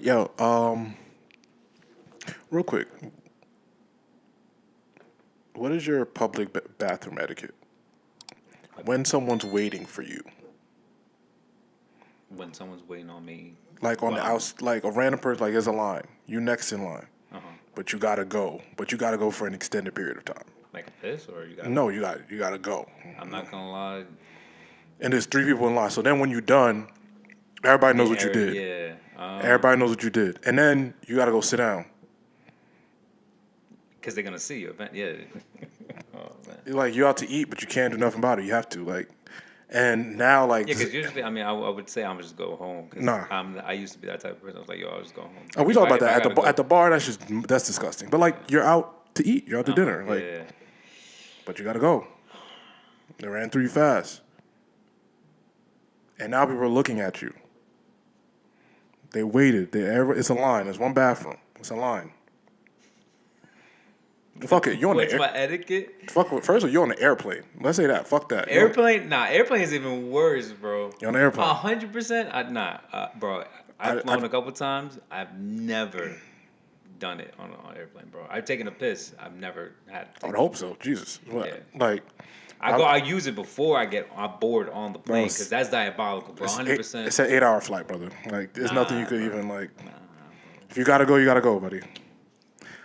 Yo, real quick, what is your public bathroom etiquette? When someone's waiting for you, When someone's waiting on me. like on the outs, like a random person, like there's a line, you next in line, but you gotta go, for an extended period of time. Like a piss, or you got? No, you gotta go. I'm not gonna lie. And there's 3 people in line, so then when you're done, everybody knows what you did. Yeah. Everybody knows what you did, and then you gotta go sit down. Because they're gonna see you. Yeah. Oh man. Like you're out to eat, but you can't do nothing about it. You have to and now like Yeah, because usually, I mean, I would say I'm just go home. Cause Nah. I used to be that type of person. I was like, yo, I'll just go home. Oh, we talk about that If I at the bar. That's disgusting. But like you're out to eat, you're out to dinner, like, yeah. but you gotta go. They ran through you fast, and now people are looking at you. They waited. It's a line. There's one bathroom. It's a line. Fuck it. You're on What's the my etiquette? Fuck. First of all, you're on the airplane. Let's say that. Fuck that. Airplane? Nah, airplane is even worse, bro. You're on the airplane. 100%? Bro. I've flown a couple times. I've never done it on an airplane, bro. I've taken a piss. I've never had. I would hope so. Jesus. What? Yeah. Like. I use it before I get on board on the plane because that's diabolical, bro. 100%. It's an 8-hour flight, brother. Like, there's nothing you could even like. If you gotta go, you gotta go, buddy.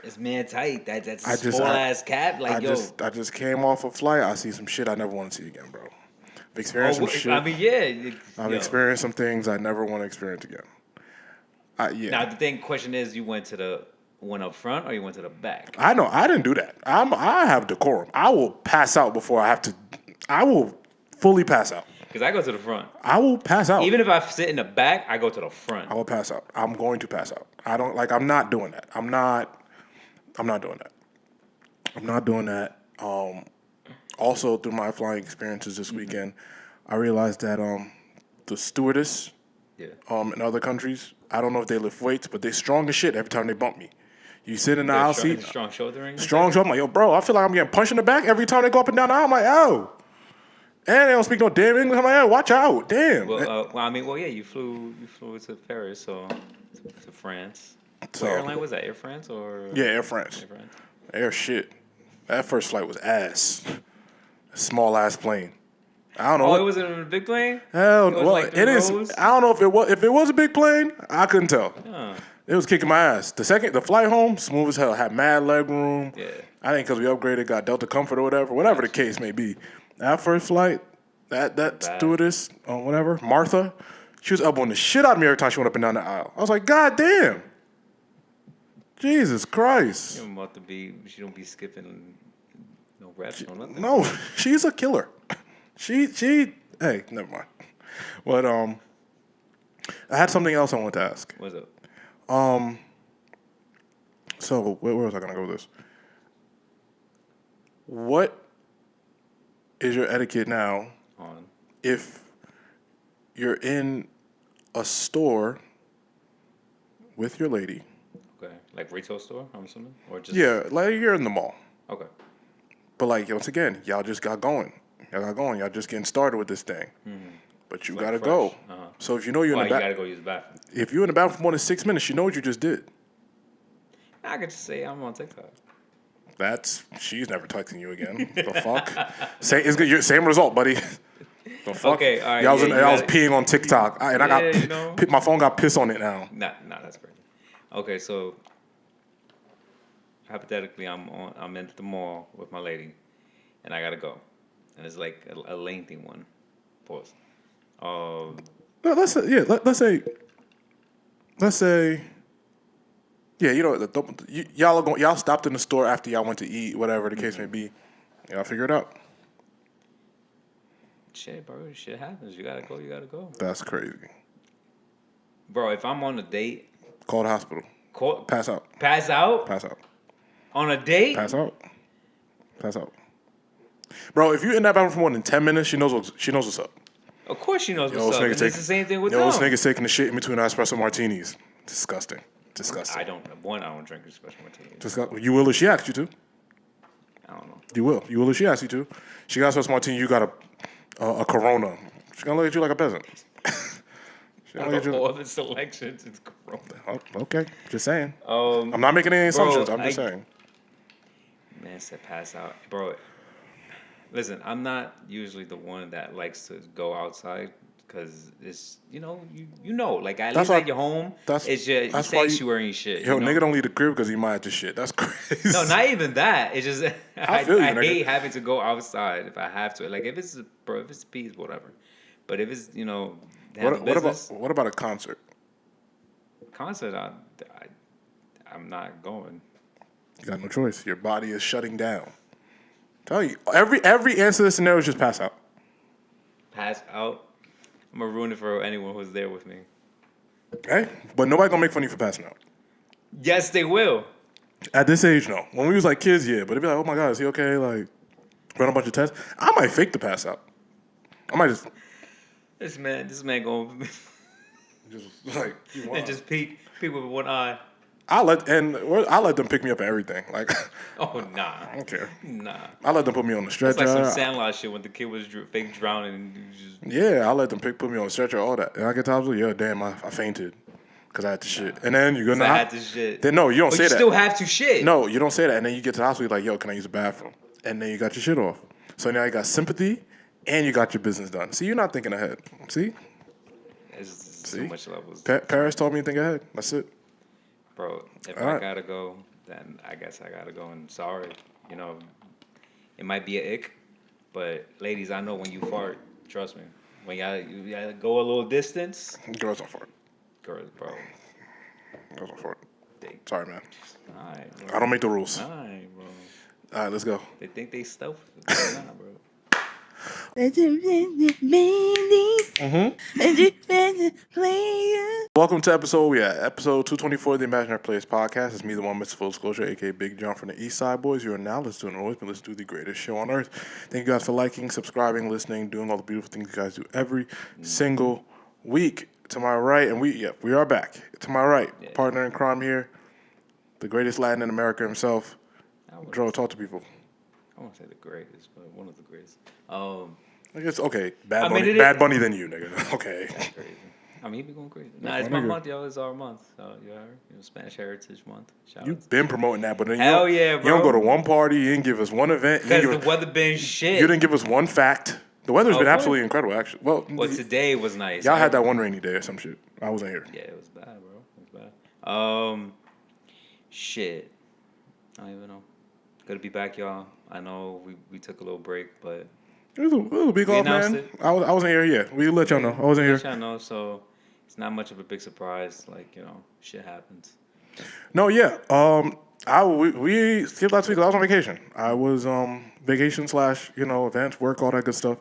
It's man tight. That's a small ass cap. Like, I just came off a flight. I see some shit I never want to see again, bro. I've experienced some shit. I mean, yeah. I've experienced some things I never want to experience again. Yeah. Now the question is, you went to the one up front or you went to the back? I know. I didn't do that. I have decorum. I will pass out before I have to. I will fully pass out. Because I go to the front. I will pass out. Even if I sit in the back, I go to the front. I will pass out. I'm going to pass out. I'm not doing that. I'm not doing that. I'm not doing that. Also, through my flying experiences this weekend, I realized that the stewardess in other countries, I don't know if they lift weights, but they strong as shit every time they bump me. You sit in the aisle seat. Strong shouldering? Strong shoulder. I'm like, yo, bro, I feel like I'm getting punched in the back every time they go up and down the aisle. I'm like, oh. And they don't speak no damn English. I'm like, hey, watch out. Damn. Well, yeah, you flew to Paris, so to France. What airline was that? Air France or? Yeah, Air France. Air shit. That first flight was ass. Small ass plane. I don't know. Oh, it wasn't a big plane? Hell, it is. I don't know if it was. If it was a big plane, I couldn't tell. It was kicking my ass. The flight home, smooth as hell. Had mad leg room. Yeah. I think because we upgraded, got Delta Comfort or whatever the case may be. That first flight, that stewardess or whatever, Martha, she was elbowing the shit out of me every time she went up and down the aisle. I was like, God damn. Jesus Christ. You're about to be. She don't be skipping no reps or nothing. No, she's a killer. She. Hey, never mind. But I had something else I wanted to ask. What's up? So where was I gonna go with this? What is your etiquette now if you're in a store with your lady? Okay, like retail store, I'm assuming, or just like you're in the mall. Okay. But like once again, y'all just got going. Y'all just getting started with this thing. Mm-hmm. But you gotta go. So if you know you're in the bathroom, you gotta go use the bathroom. If you're in the bathroom for more than 6 minutes, you know what you just did. I could just say I'm on TikTok. She's never texting you again. The fuck? Same result, buddy. The fuck? Okay, all right. Y'all was peeing on TikTok, my phone got piss on it now. Nah, that's crazy. Okay, so hypothetically, I'm in the mall with my lady, and I gotta go, and it's like a lengthy one. Pause. Let's say. Yeah, y'all stopped in the store after y'all went to eat, whatever the case may be. Y'all figure it out. Shit, bro. Shit happens. You gotta go. That's crazy. Bro, if I'm on a date... Call the hospital. Pass out. Pass out? Pass out. On a date? Pass out. Bro, if you're in that bathroom for more than 10 minutes, she knows what's up. Of course she knows what's up. It's the same thing with them. This nigga's taking the shit in between espresso martinis. Disgusting. I don't drink espresso martinis. You will if she asks you to. I don't know. You will if she asks you to. She got espresso martini, you got a Corona. She's gonna look at you like a peasant. She's Out of all the selections, it's Corona. Oh, okay, just saying. I'm not making any assumptions. I'm just saying. Man said pass out, bro. Listen, I'm not usually the one that likes to go outside because it's you know like at least at your home, it's your sanctuary and shit. Yo, nigga don't leave the crib because he might have to shit. That's crazy. No, not even that. It's just I hate having to go outside if I have to. Like if it's peace, whatever. But if it's what about a concert? Concert, I'm not going. You got no choice. Your body is shutting down. Tell you, every answer to this scenario is just pass out. Pass out? I'm gonna ruin it for anyone who's there with me. Hey, but nobody gonna make fun of you for passing out. Yes, they will. At this age, no. When we was like kids, yeah. But it'd be like, oh my God, is he okay? Like, run a bunch of tests. I might fake the pass out. I might just. This man going. Just like and just peek with one eye. I let them pick me up at everything. Like, oh nah, I don't care. Nah, I let them put me on the stretcher. It's like some Sandlot shit when the kid was fake drowning. And yeah, I let them put me on the stretcher, all that. And I get times like, yeah, damn, I fainted because I had to shit. And then you go, I had to shit. Then no, you don't say that. You still have to shit. No, you don't say that. And then you get to the hospital, you're like, yo, can I use the bathroom? And then you got your shit off. So now you got sympathy and you got your business done. See, you're not thinking ahead. See? It's too much levels. Paris told me to think ahead. That's it. Bro, if I gotta go, then I guess I gotta go. And sorry, it might be an ick, but ladies, I know when you fart. Trust me. When you gotta go a little distance. Girls don't fart. Girls, bro. Girls don't fart. Sorry, man. All right, bro. I don't make the rules. All right, bro. All right, let's go. They think they stealth. Nah, bro. Welcome to episode 224 of the Imaginary Players podcast. It's me, the one, Mr. Full Disclosure, aka Big John from the East Side Boys. You are now listening and always been listening to the greatest show on earth. Thank you guys for liking, subscribing, listening, doing all the beautiful things you guys do every single week. To my right, and we are back. To my right, partner in crime here, the greatest Latin in America himself. Dro, talk to people. I won't say the greatest, but one of the greatest. I guess okay. Bad Bunny than you, nigga. Okay. That's crazy. I mean, he be going crazy. Nah, it's my month, y'all. It's our month. So you heard? Spanish Heritage Month. You've been promoting that, but then bro. You don't go to one party. You didn't give us one event. Because the weather been shit. You didn't give us one fact. The weather's been absolutely incredible, actually. Well, today was nice. Y'all had that one rainy day or some shit. I wasn't here. Yeah, it was bad, bro. It was bad. Shit. I don't even know. Good to be back, y'all. I know we took a little break, but it was a big off, man. I wasn't here yet. We let y'all know. I wasn't here. Let y'all know, so it's not much of a big surprise. Like, shit happens. No, yeah. We skipped last week. I was on vacation. I was vacation / events, work, all that good stuff.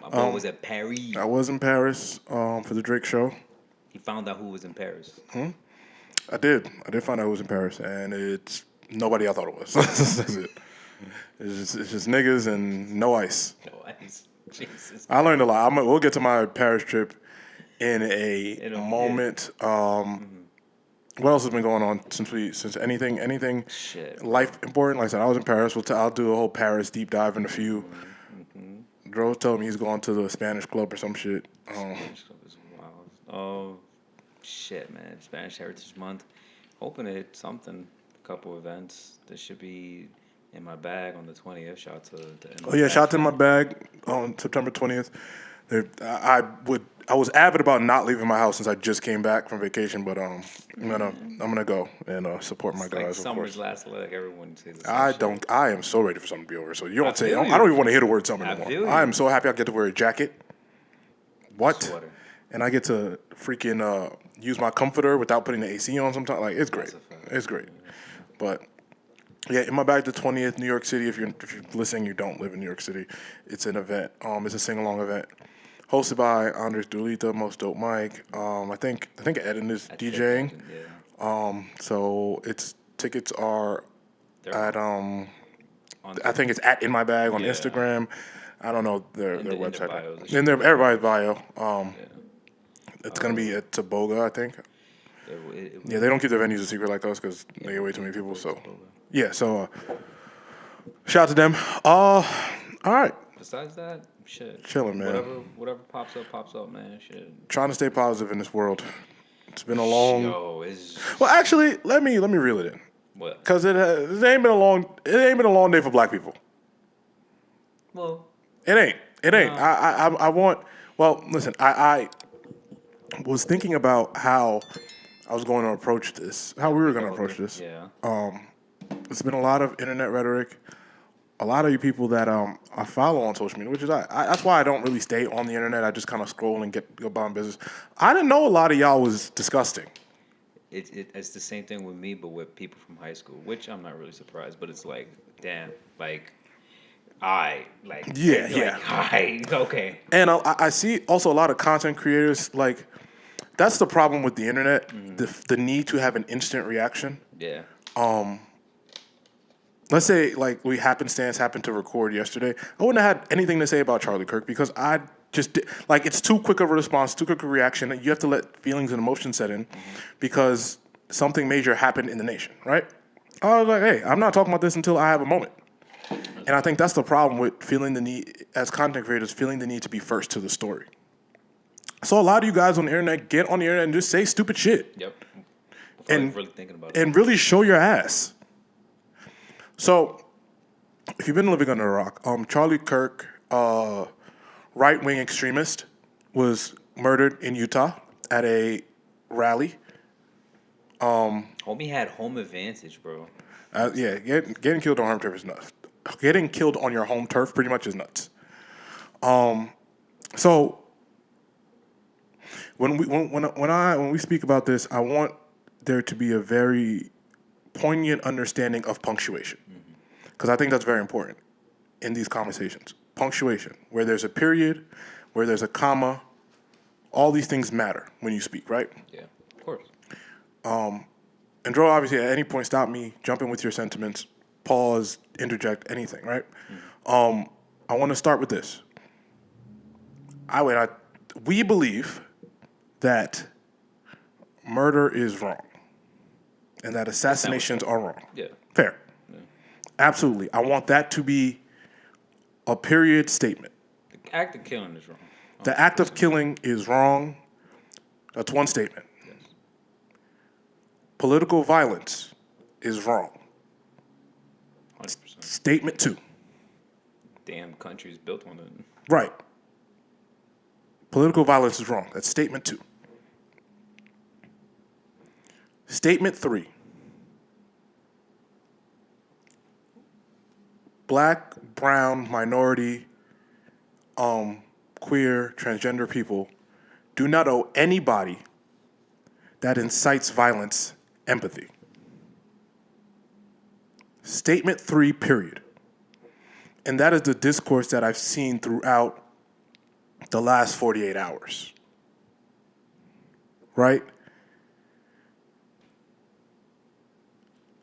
My boy was at Paris. I was in Paris for the Drake show. He found out who was in Paris. I did find out who was in Paris, and it's nobody I thought it was. That's it. It's just niggas and no ice. No ice. Jesus. I learned a lot. We'll get to my Paris trip in a moment. What else has been going on since anything shit, life important? Like I said, I was in Paris. I'll do a whole Paris deep dive in a few. Dro told me he's going to the Spanish club or some shit. Spanish club is wild. Oh, shit, man. Spanish Heritage Month. Hoping it's something. A couple events. There should be in my bag on the 20th. Shout out to the shout out to my bag on September 20th. I was avid about not leaving my house since I just came back from vacation, but I'm gonna go and support my guys. Like summer's last leg. Everyone says the same shit. I am so ready for summer to be over. So you don't say. I don't even want to hear the word summer anymore. I am so happy I get to wear a jacket. What? Sweater. And I get to freaking use my comforter without putting the AC on. Sometimes, like it's great. It's great. But yeah, in my bag, the 20th, New York City. If you're listening, you don't live in New York City. It's an event. It's a sing-along event. Hosted by Andres Dulita, Most Dope Mike. I think Eden is DJing. So tickets are at I think it's at In My Bag on Instagram. I don't know their website. In their everybody's bio. It's gonna be at Toboga, I think. They don't keep their venues a secret like us because they get way too many people. So shout out to them. All right. Besides that, Shit. Chilling, man. Whatever pops up, man. Shit. Trying to stay positive in this world. It's been a long. Yo, it's. Well, actually, let me reel it in. What? Because it ain't been a long day for black people. Well. It ain't. No. I want. Well, listen. I was thinking about how I was going to approach this. How we were going to approach this. Yeah. It's been a lot of internet rhetoric. A lot of you people that I follow on social media, which is that's why I don't really stay on the internet. I just kind of scroll and go about my business. I didn't know a lot of y'all was disgusting. It's the same thing with me, but with people from high school, which I'm not really surprised. But it's like, damn, like, okay. And I see also a lot of content creators like that's the problem with the internet, the need to have an instant reaction. Yeah. Let's say like we happened to record yesterday. I wouldn't have had anything to say about Charlie Kirk because I just like it's too quick of a response, too quick of a reaction. You have to let feelings and emotions set in because something major happened in the nation, right? I was like, hey, I'm not talking about this until I have a moment. And I think that's the problem with feeling the need, as content creators, feeling the need to be first to the story. So a lot of you guys on the internet get on the internet and just say stupid shit. Yep. And really thinking about it. And really show your ass. So, if you've been living under a rock, Charlie Kirk, right-wing extremist, was murdered in Utah at a rally. Homie had home advantage, bro. Yeah, getting killed on home turf is nuts. Getting killed on your home turf pretty much is nuts. So when we speak about this, I want there to be a very poignant understanding of punctuation, because I think that's very important in these conversations. Punctuation, where there's a period, where there's a comma, all these things matter when you speak, right? Yeah, of course. And Dro, obviously, at any point, stop me, jump in with your sentiments, pause, interject, anything, right? I want to start with this. We believe that murder is wrong and that assassinations are wrong. Yeah. Fair. Yeah. Absolutely. I want that to be a period statement. The act of killing is wrong. The act of killing is wrong. That's one statement. Yes. Political violence is wrong. 100%. Statement 2. Damn country's built on it. Right. Political violence is wrong. That's statement 2. Statement 3. Black, brown, minority, queer, transgender people do not owe anybody that incites violence empathy. Statement 3, period. And that is the discourse that I've seen throughout the last 48 hours. Right?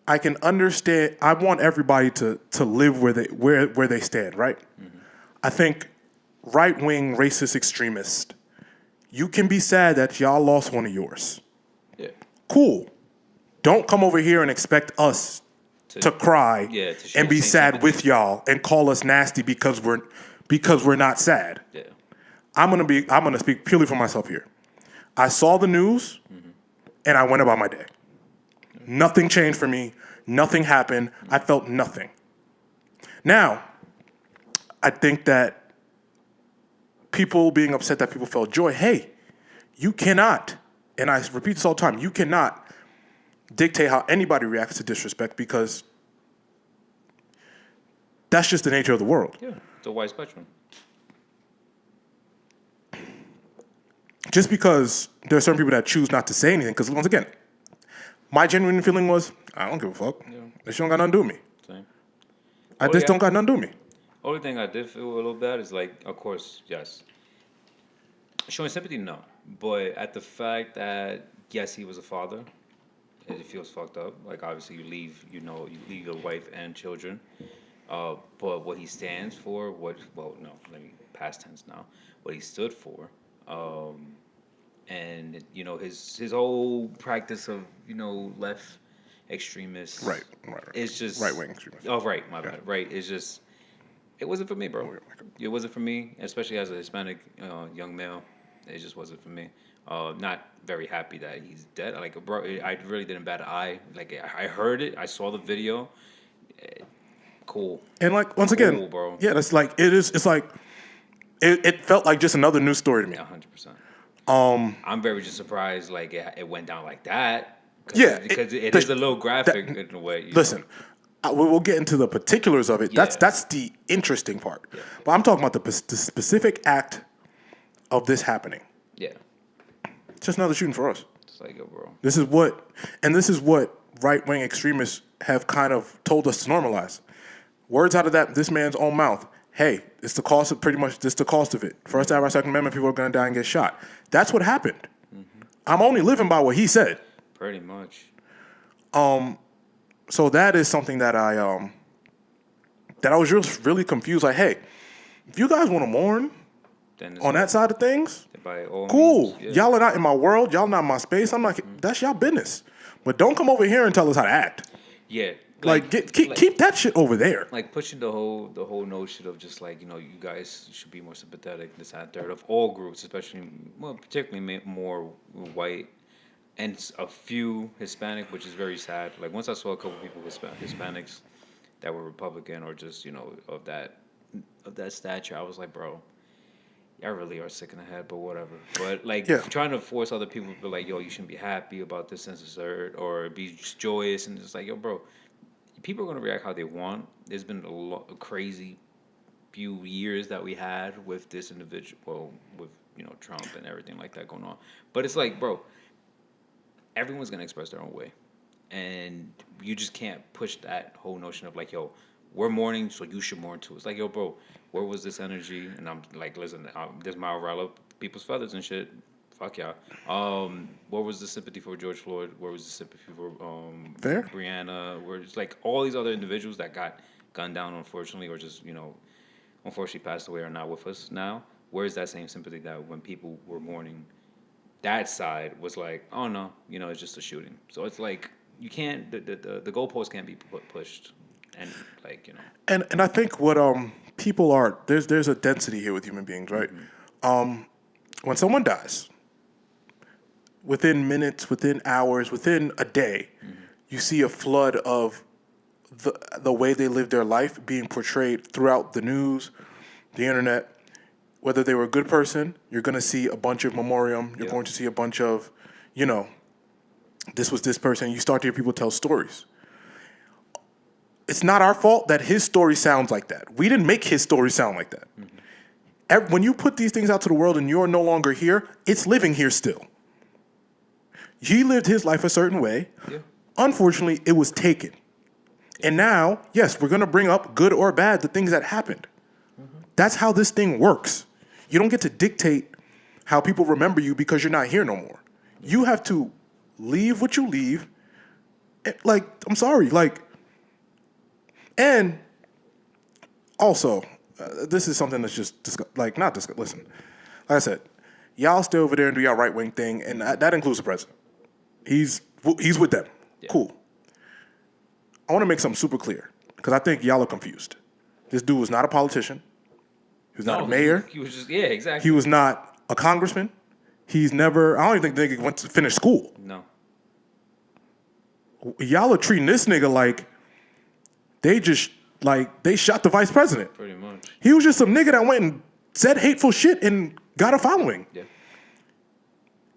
I can understand. I want everybody to live where they stand, right? Mm-hmm. I think right-wing racist extremists, you can be sad that y'all lost one of yours. Yeah. Cool. Don't come over here and expect us to cry and be sad with y'all and call us nasty because we're not sad. Yeah. I'm gonna speak purely for myself here. I saw the news and I went about my day. Nothing changed for me. Nothing happened. I felt nothing. Now, I think that people being upset that people felt joy, hey, you cannot, and I repeat this all the time, you cannot dictate how anybody reacts to disrespect because that's just the nature of the world. Yeah, it's a wide spectrum. Just because there are certain people that choose not to say anything, because once again, my genuine feeling was, I don't give a fuck. Yeah. This shit don't got nothing to do with me. Same. I just don't got nothing to do with me. Only thing I did feel a little bad is like, of course, yes. Showing sympathy, no. But at the fact that, yes, he was a father, it feels fucked up. Like, obviously, you leave your wife and children. But what he stands for, past tense now, what he stood for, and his whole practice of left extremists, right, it's just right wing extremists. Oh, right, my bad. Right, it's just It wasn't for me, bro. It wasn't for me, especially as a Hispanic young male. It just wasn't for me. Not very happy that he's dead. Like, bro, I really didn't bat an eye. Like, I heard it. I saw the video. Cool. And like once again, bro. Yeah, that's like it is. It's like it felt like just another news story to me. 100%. I'm very just surprised. Like it went down like that. Yeah, because it is a little graphic in a way. Listen. We'll get into the particulars of it. Yeah. That's the interesting part. Yeah. But I'm talking about the specific act of this happening. Yeah. It's just another shooting for us. It's like, yo, bro. This is what right-wing extremists have kind of told us to normalize. Words out of this man's own mouth. Hey, it's the cost of the cost of it. For us to have our Second Amendment, people are going to die and get shot. That's what happened. Mm-hmm. I'm only living by what he said. Pretty much. So that is something that I was just really confused. Like, hey, if you guys want to mourn on that side of things, by all cool. Means, yeah. Y'all are not in my world. Y'all not in my space. I'm like, that's y'all business. But don't come over here and tell us how to act. Yeah. Keep that shit over there. Like pushing the whole notion of just like, you know, you guys should be more sympathetic, this and third, of all groups, especially, well, particularly more white. And a few Hispanic, which is very sad. Like once I saw a couple people Hispanics that were Republican or just, you know, of that stature, I was like, bro, y'all really are sick in the head, but whatever. But like trying to force other people to be like, yo, you shouldn't be happy about this and third, or be joyous, and just like, yo, bro, people are gonna react how they want. There's been a crazy few years that we had with this individual, well, with, you know, Trump and everything like that going on. But it's like, bro, everyone's going to express their own way. And you just can't push that whole notion of like, yo, we're mourning, so you should mourn too. It's like, yo, bro, where was this energy? And I'm like, listen, this my rally people's feathers and shit. Fuck y'all. Where was the sympathy for George Floyd? Where was the sympathy for Breonna? Where it's like all these other individuals that got gunned down, unfortunately, or just, you know, unfortunately passed away, are not with us now. Where's that same sympathy that when people were mourning, that side was like, oh no, you know, it's just a shooting. So it's like you can't, the goalpost can't be pushed, and like, you know. And I think what people are, there's a density here with human beings, right? Mm-hmm. When someone dies, within minutes, within hours, within a day, mm-hmm. you see a flood of the way they live their life being portrayed throughout the news, the internet. Whether they were a good person, you're going to see a bunch of memoriam. You're going to see a bunch of, you know, this was this person. You start to hear people tell stories. It's not our fault that his story sounds like that. We didn't make his story sound like that. Mm-hmm. When you put these things out to the world and you're no longer here, it's living here still. He lived his life a certain way. Yeah. Unfortunately, it was taken. And now, yes, we're going to bring up, good or bad, the things that happened. Mm-hmm. That's how this thing works. You don't get to dictate how people remember you because you're not here no more. You have to leave what you leave. Like, I'm sorry. Like, and also, this is something that's just, listen. Like I said, y'all stay over there and do y'all right-wing thing, and that includes the president. He's with them. Yeah. Cool. I want to make something super clear, because I think y'all are confused. This dude was not a politician. He was not a mayor. He was just, exactly. He was not a congressman. He's never, I don't even think the nigga went to finish school. No. Y'all are treating this nigga like they shot the vice president. Pretty much. He was just some nigga that went and said hateful shit and got a following. Yeah.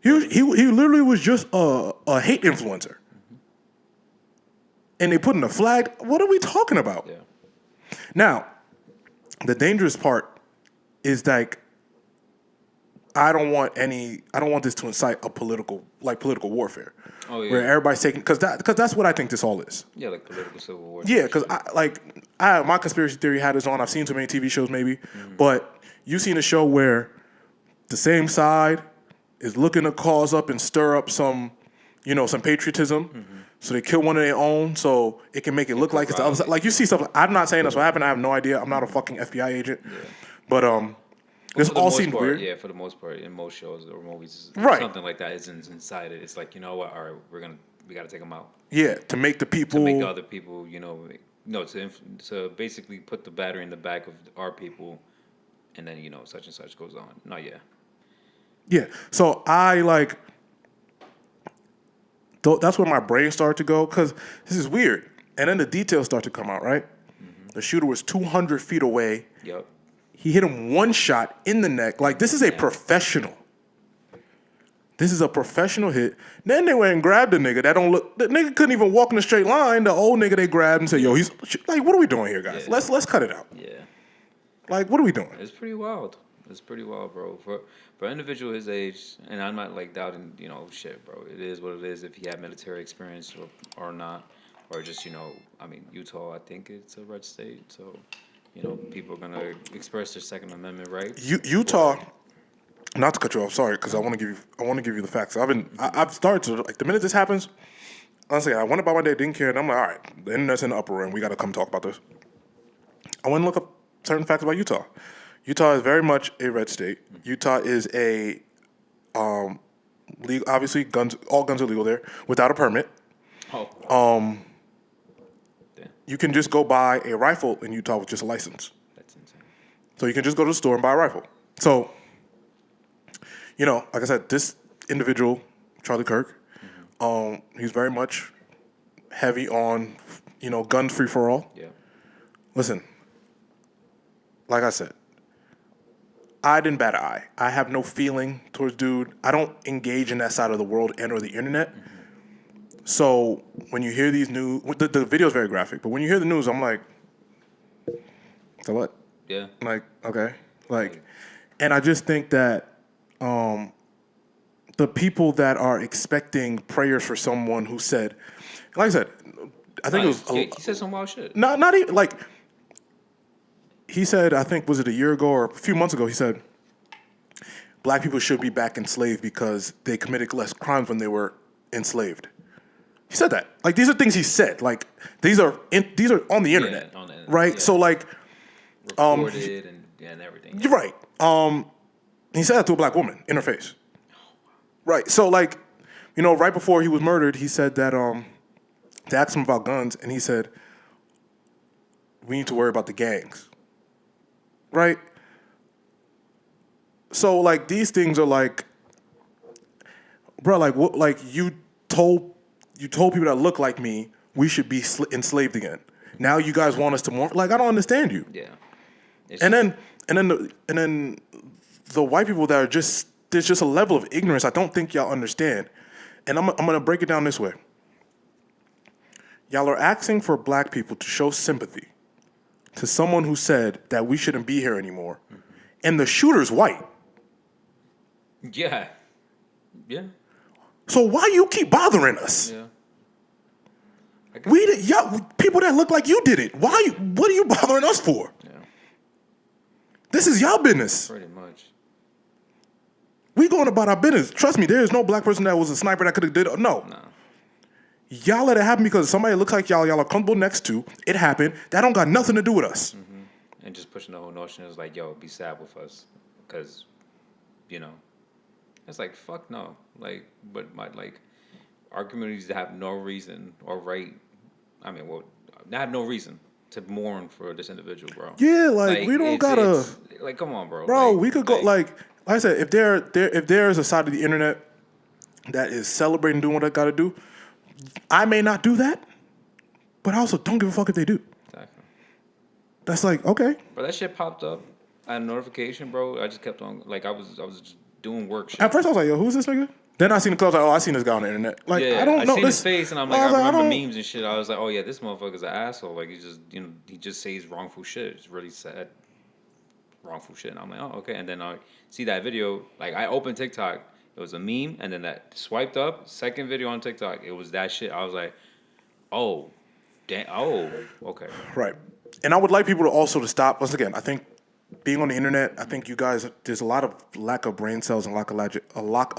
He literally was just a hate influencer. Mm-hmm. And they put in a flag. What are we talking about? Yeah. Now, the dangerous part is like, I don't want this to incite a political warfare. Oh, yeah. Where everybody's taking, because that's what I think this all is. Yeah, like political civil war. Yeah, because my conspiracy theory hat is on. I've seen too many TV shows maybe, mm-hmm. but you've seen a show where the same side is looking to cause up and stir up some patriotism. Mm-hmm. So they kill one of their own so it can make it look like it's the other side. Like you see stuff. I'm not saying that's what happened. I have no idea. I'm not a fucking FBI agent. Yeah. But this all seemed weird. Yeah, for the most part, in most shows or movies, right. Something like that isn't inside it. It's like, you know what? All right, we got to take them out. Yeah, to make the people, to make the other people, no, to basically put the battery in the back of our people, and then such and such goes on. No, yeah. Yeah. So I like. That's where my brain started to go because this is weird. And then the details start to come out, right? Mm-hmm. The shooter was 200 feet away. Yep. He hit him one shot in the neck. Like, this is a professional. This is a professional hit. Then they went and grabbed the nigga. That don't look. The nigga couldn't even walk in a straight line. The old nigga they grabbed and said, "Yo, he's like, what are we doing here, guys? Yeah. Let's cut it out." Yeah. Like, what are we doing? It's pretty wild. It's pretty wild, bro. For an individual his age, and I'm not like doubting, shit, bro. It is what it is. If he had military experience or not, or just I mean, Utah, I think it's a red state, so people are gonna express their Second Amendment rights. Utah. Not to cut you off, sorry, because I want to give you the facts. I've started to, like, the minute this happens, honestly, I went about my day, didn't care, and I'm like, all right, the internet's in the upper room, we got to come talk about this. I went and look up certain facts about Utah. Utah is very much a red state. Utah is a legal, obviously all guns are legal there without a permit. Oh. You can just go buy a rifle in Utah with just a license. That's insane. So you can just go to the store and buy a rifle. So, like I said, this individual, Charlie Kirk, he's very much heavy on, guns free for all. Yeah. Listen, like I said, I didn't bat an eye. I have no feeling towards dude. I don't engage in that side of the world and or the internet. Mm-hmm. So when you hear these news, the video is very graphic, but when you hear the news, I'm like, so what? Yeah. Like, okay. Like, and I just think that the people that are expecting prayers for someone who said, like I said, I think it was... he said some wild shit. Not even, like... He said, I think, was it a year ago or a few months ago, he said, black people should be back enslaved because they committed less crimes when they were enslaved. He said that. Like, these are things he said. Like, these are on the internet. On the internet, right? Yeah. So, like... Recorded and everything. You're right. He said that to a black woman in her face. Right. So, like, right before he was murdered, he said that they asked him about guns, and he said, we need to worry about the gangs. Right? So, like, these things are like, bro, like, what, like, you told people that look like me we should be enslaved again. Now you guys want us to more, like, I don't understand you. Yeah. And then the white people that are just, there's just a level of ignorance I don't think y'all understand. And I'm going to break it down this way. Y'all are asking for black people to show sympathy to someone who said that we shouldn't be here anymore. Mm-hmm. And the shooter's white. Yeah. Yeah. So why you keep bothering us? Yeah. People that look like you did it. What are you bothering us for? Yeah. This is y'all business. Pretty much. We going about our business. Trust me, there is no black person that was a sniper that could have did it. No. Nah. Y'all let it happen because somebody looks like y'all are comfortable next to. It happened. That don't got nothing to do with us. Mm-hmm. And just pushing the whole notion is like, yo, be sad with us. Because, it's like, fuck no. Like, but our communities have no reason or right. I mean, well, they have no reason to mourn for this individual, bro. Yeah, like we don't gotta. Like, come on, bro. Bro, we could go like I said, if there is a side of the internet that is celebrating doing what I gotta do, I may not do that, but I also don't give a fuck if they do. Exactly. That's like, okay. But that shit popped up. I had a notification, bro. I just kept on, like, I was just doing work shit. At first I was like, yo, who's this nigga? Then I seen the club, like, oh, I seen this guy on the internet. Like, yeah, I don't know. I seen his face, and I'm like, I remember memes and shit. I was like, oh yeah, this motherfucker's an asshole. Like, he just says wrongful shit. It's really sad, wrongful shit. And I'm like, oh, okay. And then I see that video. Like, I opened TikTok. It was a meme, and then that swiped up. Second video on TikTok, it was that shit. I was like, oh, damn. Oh, okay. Right. And I would like people to also to stop. Once again, I think being on the internet, I think you guys, there's a lot of lack of brain cells and a lot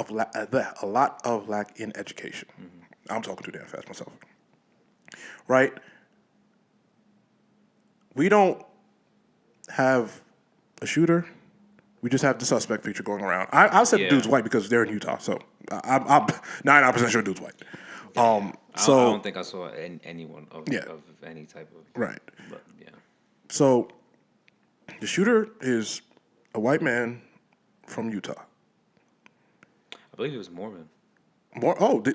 of lack in education. Mm-hmm. I'm talking too damn fast myself. Right? We don't have a shooter. We just have the suspect picture going around. I said the dude's white because they're in Utah, so I'm 99% sure the dude's white. So I don't think I saw anyone of any type of. Right. But, yeah. So the shooter is a white man from Utah. I believe he was Mormon.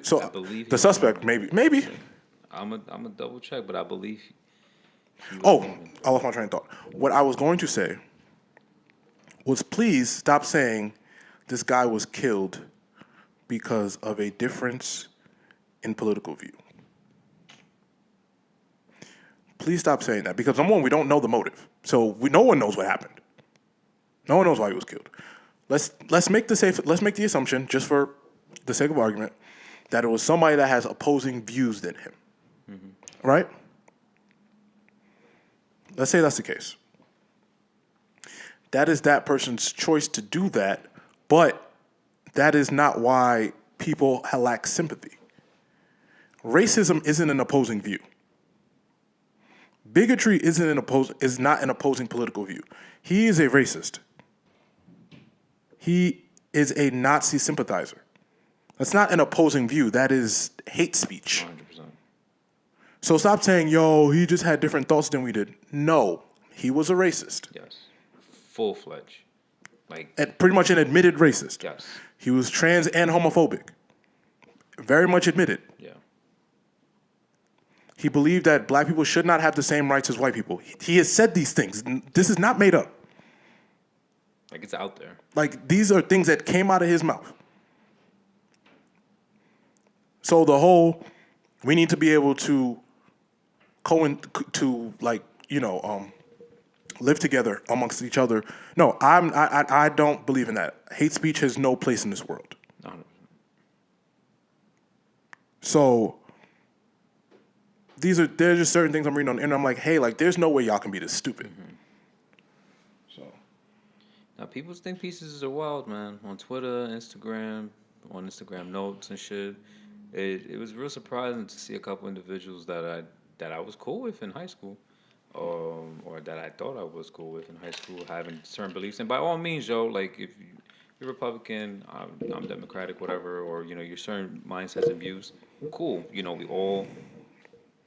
So I believe the suspect, maybe. I'm a double check, but I believe he was Mormon. I lost my train of thought. What I was going to say was, please stop saying this guy was killed because of a difference in political view. Please stop saying that, because number one, we don't know the motive, so no one knows what happened. No one knows why he was killed. Let's make the assumption, just for the sake of argument, that it was somebody that has opposing views than him. Mm-hmm. Right? Let's say that's the case. That is that person's choice to do that, but that is not why people lack sympathy. Racism isn't an opposing view. Bigotry is not an opposing political view. He is a racist. He is a Nazi sympathizer. That's not an opposing view. That is hate speech. 100%. So stop saying, yo, he just had different thoughts than we did. No, he was a racist. Yes. Full-fledged. And pretty much an admitted racist. Yes. He was trans and homophobic. Very much admitted. Yeah. He believed that black people should not have the same rights as white people. He has said these things. This is not made up. It's out there. These are things that came out of his mouth. So the whole, we need to be able to live together amongst each other. No, I don't believe in that. Hate speech has no place in this world. 100%. So there's just certain things I'm reading on the internet. I'm like, hey, there's no way y'all can be this stupid. Mm-hmm. So now people think pieces are wild, man. On Twitter, Instagram, on Instagram notes and shit. It was real surprising to see a couple individuals that I was cool with in high school, or that I thought I was cool with in high school, having certain beliefs. And by all means, yo, if you're Republican, I'm Democratic, whatever, or your certain mindsets and views, cool. We all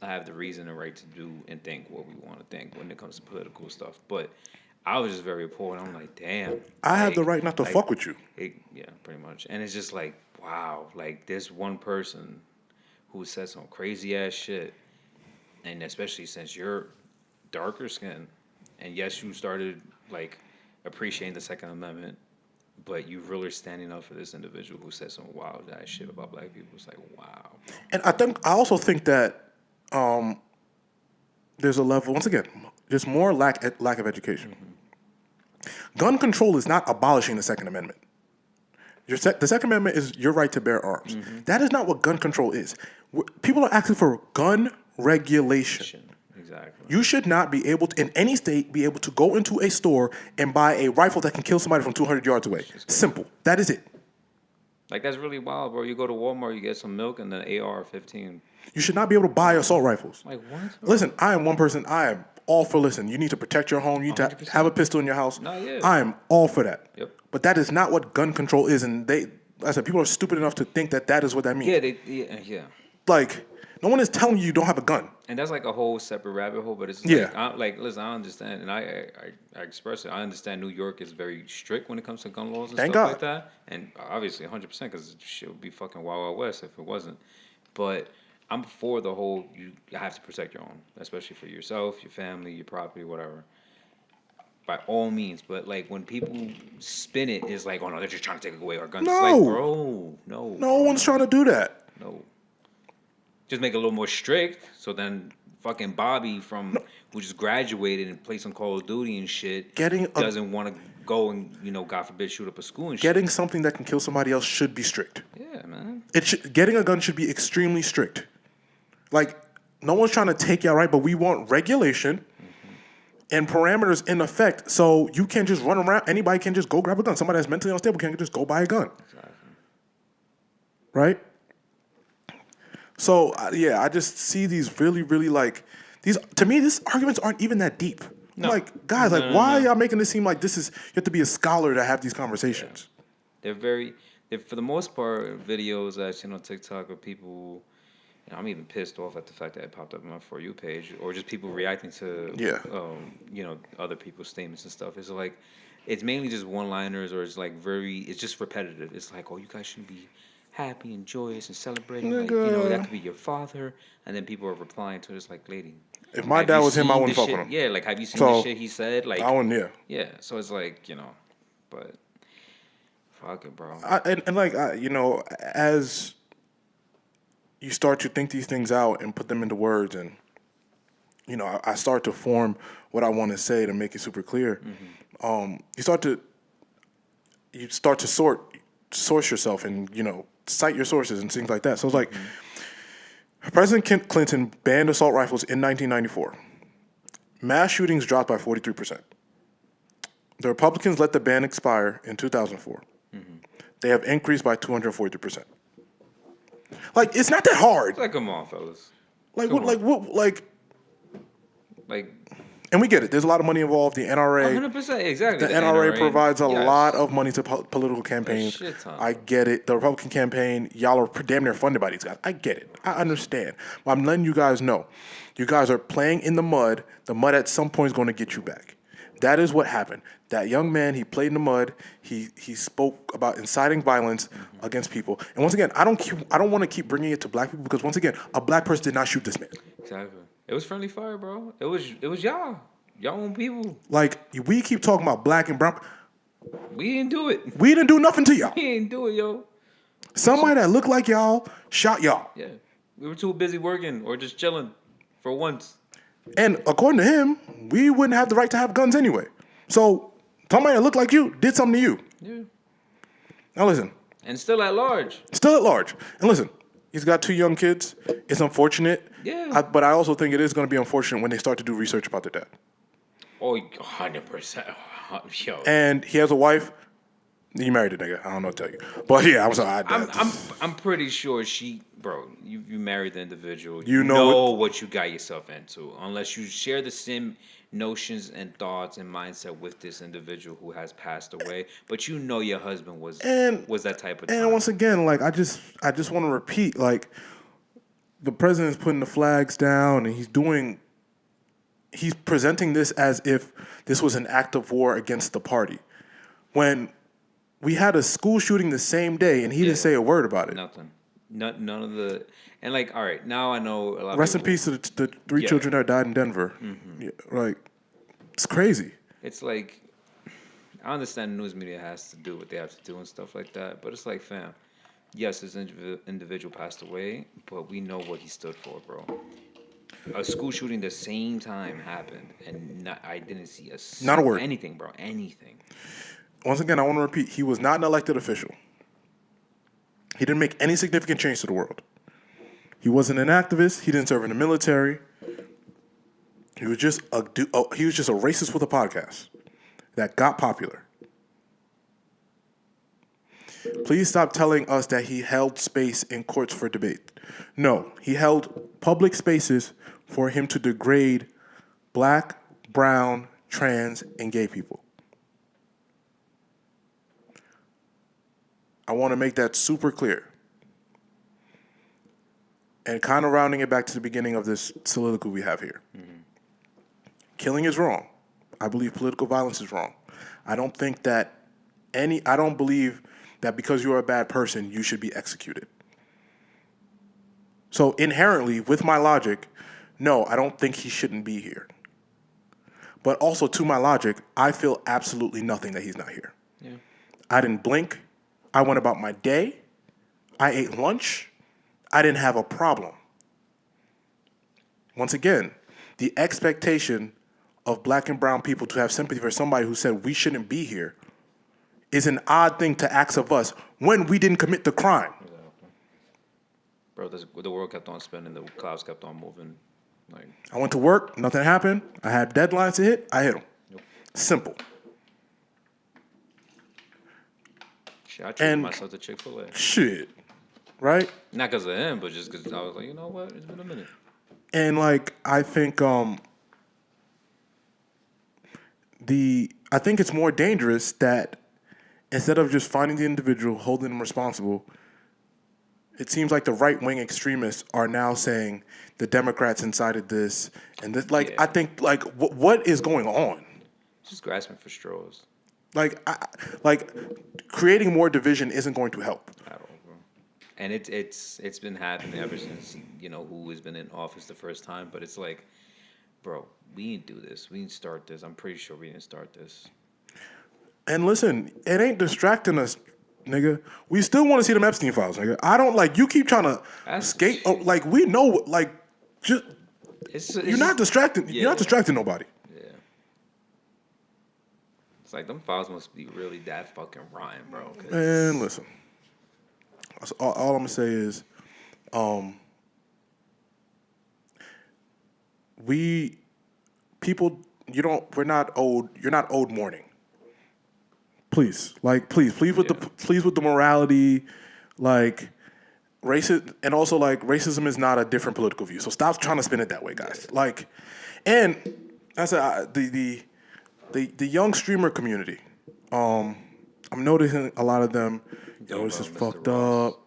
have the reason and right to do and think what we want to think when it comes to political stuff. But I was just very appalled. I'm like, damn. I have the right not to fuck with you. Yeah, pretty much. And it's just wow, this one person who said some crazy ass shit, and especially since you're darker skin, and yes, you started appreciating the Second Amendment, but you really standing up for this individual who said some wild ass shit about black people. It's wow. And I also think that there's a level, once again, there's more lack of education. Mm-hmm. Gun control is not abolishing the Second Amendment. The Second Amendment is your right to bear arms. Mm-hmm. That is not what gun control is. People are asking for gun regulation. Exactly. You should not be able to, in any state, be able to go into a store and buy a rifle that can kill somebody from 200 yards away. Simple. That is it. That's really wild, bro. You go to Walmart, you get some milk and an AR-15. You should not be able to buy assault rifles. What? Listen, I am one person. I am all for you need to protect your home. You need 100%. To have a pistol in your house. No, yeah. I am all for that. Yep. But that is not what gun control is, and people are stupid enough to think that is what that means. Yeah. No one is telling you don't have a gun. And that's a whole separate rabbit hole, but it's listen, I understand, and I express it. I understand New York is very strict when it comes to gun laws and Thank stuff God. like that, and obviously 100% because shit would be fucking Wild Wild West if it wasn't. But I'm for the whole, you have to protect your own, especially for yourself, your family, your property, whatever. By all means, but when people spin it, it's oh no, they're just trying to take away our guns. No. It's bro, no. No one's trying to do that. No. Just make it a little more strict, so then fucking Bobby who just graduated and played some Call of Duty and shit doesn't want to go and, God forbid, shoot up a school and shit. Getting something that can kill somebody else should be strict. Yeah, man. Getting a gun should be extremely strict. No one's trying to take you out right, but we want regulation and parameters in effect, so you can't just run around. Anybody can just go grab a gun. Somebody that's mentally unstable can't just go buy a gun. Exactly. Right? So, I just see these really, really these, to me, these arguments aren't even that deep. No. I'm guys, why are y'all making this seem like this is, you have to be a scholar to have these conversations? Yeah. They're for the most part, videos I've seen on TikTok of people, I'm even pissed off at the fact that it popped up on my For You page, or just people reacting to, Yeah. other people's statements and stuff. It's like, it's mainly just one-liners, or it's like it's just repetitive. It's like, oh, you guys should be happy and joyous and celebrating, like, that Nigga. could be your father, and then people are replying to it, it's like, lady, If my have dad you was him, I seen wouldn't the fuck with shit? him. Yeah, like, have you seen the So shit he said? Like, I wouldn't. Yeah. yeah. So it's like, but fuck it, bro. As you start to think these things out and put them into words, and I start to form what I want to say to make it super clear. You start to source yourself, and cite your sources and things like that. So it's like President Clinton banned assault rifles in 1994. Mass shootings dropped by 43%. The Republicans let the ban expire in 2004. They have increased by 243%. Like, it's not that hard. It's like, come on, fellas. Like, Come what? on. Like, what? Like, And we get it. There's a lot of money involved. The NRA, 100%, exactly. the NRA provides a yes. lot of money to political campaigns. shit ton. I get it. The Republican campaign, y'all are damn near funded by these guys. I get it. I understand. But I'm letting you guys know. You guys are playing in the mud. The mud at some point is going to get you back. That is what happened. That young man, he played in the mud. He spoke about inciting violence against people. And once again, I don't want to keep bringing it to black people, because once again, a black person did not shoot this man. Exactly. It was friendly fire, bro. It was y'all own people. Like, we keep talking about black and brown. We didn't do it. We didn't do nothing to y'all. We didn't do it, yo. Somebody that looked like y'all shot y'all. Yeah, we were too busy working or just chilling for once. And according to him, we wouldn't have the right to have guns anyway. So somebody that looked like you did something to you. Yeah. Now listen. And still at large. Still at large. And listen, he's got 2 young kids. It's unfortunate. Yeah. But I also think it is going to be unfortunate when they start to do research about their dad. Oh, 100%. Yo. And he has a wife. You married a nigga. I don't know what to tell you. But yeah, I'm sorry. I'm pretty sure you married the individual. You know what you got yourself into. Unless you share the same notions and thoughts and mindset with this individual who has passed away. But your husband was that type of time. And once again, like, I just want to repeat, like, the president's putting the flags down, and he's presenting this as if this was an act of war against the party. When we had a school shooting the same day, and he didn't say a word about it. Nothing. None of the... And, like, all right, now I know a lot Rest of in peace to the 3 children that died in Denver. Yeah, like, it's crazy. It's like... I understand the news media has to do what they have to do and stuff like that, but it's like, fam, yes, this individual passed away, but we know what he stood for, bro. A school shooting the same time happened, and I didn't see not a word. Anything, bro. Anything. Once again, I want to repeat, he was not an elected official. He didn't make any significant change to the world. He wasn't an activist. He didn't serve in the military. He was just a racist with a podcast that got popular. Please stop telling us that he held space in courts for debate. No, he held public spaces for him to degrade black, brown, trans, and gay people. I want to make that super clear. And kind of rounding it back to the beginning of this soliloquy we have here. Killing is wrong. I believe political violence is wrong. I don't believe that because you're a bad person, you should be executed. So inherently, with my logic, no, I don't think he shouldn't be here. But also, to my logic, I feel absolutely nothing that he's not here. Yeah. I didn't blink. I went about my day. I ate lunch. I didn't have a problem. Once again, the expectation of black and brown people to have sympathy for somebody who said we shouldn't be here is an odd thing to ask of us when we didn't commit the crime. Bro, the world kept on spinning. The clouds kept on moving. Like, I went to work. Nothing happened. I had deadlines to hit. I hit them. Yep. Simple. Shit, I treated myself to Chick-fil-A. Shit. Right? Not because of him, but just because I was like, you know what? It's been a minute. And, like, I think it's more dangerous that instead of just finding the individual, holding them responsible, it seems like the right-wing extremists are now saying the Democrats incited this, and this, like, I think, like, what is going on? Just grasping for straws. Like, creating more division isn't going to help At all, bro. And it's been happening ever since who has been in office the first time. But it's like, bro, we didn't do this. We didn't start this. I'm pretty sure we didn't start this. And listen, it ain't distracting us, nigga. We still want to see them Epstein files, nigga. I don't like you keep trying to skate. Oh, like we know, like just you're not distracting. Yeah. You're not distracting nobody. Yeah. It's like them files must be really that fucking rotten, bro. Man, listen. All I'm gonna say is, we're not owed. You're not owed mourning. Please with the morality, like racist, and also like racism is not a different political view. So stop trying to spin it that way, guys. Like, and I said the young streamer community. I'm noticing a lot of them. This is fucked up.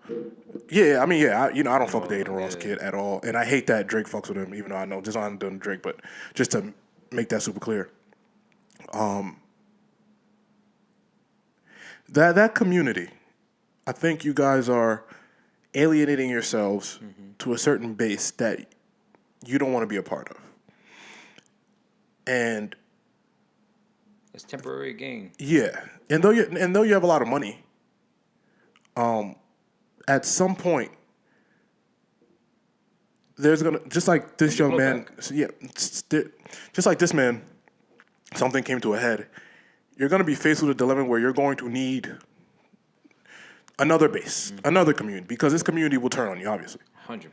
Yeah, I mean, I don't fuck with the Aiden Ross kid at all, and I hate that Drake fucks with him, even though I know this I'm doing Drake, but just to make that super clear. That community, I think you guys are alienating yourselves to a certain base that you don't want to be a part of. And it's temporary gain. Yeah. And though you have a lot of money, at some point there's gonna, just like this young man, just like this man, something came to a head. You're going to be faced with a dilemma where you're going to need another base, another community, because this community will turn on you, obviously. 100%.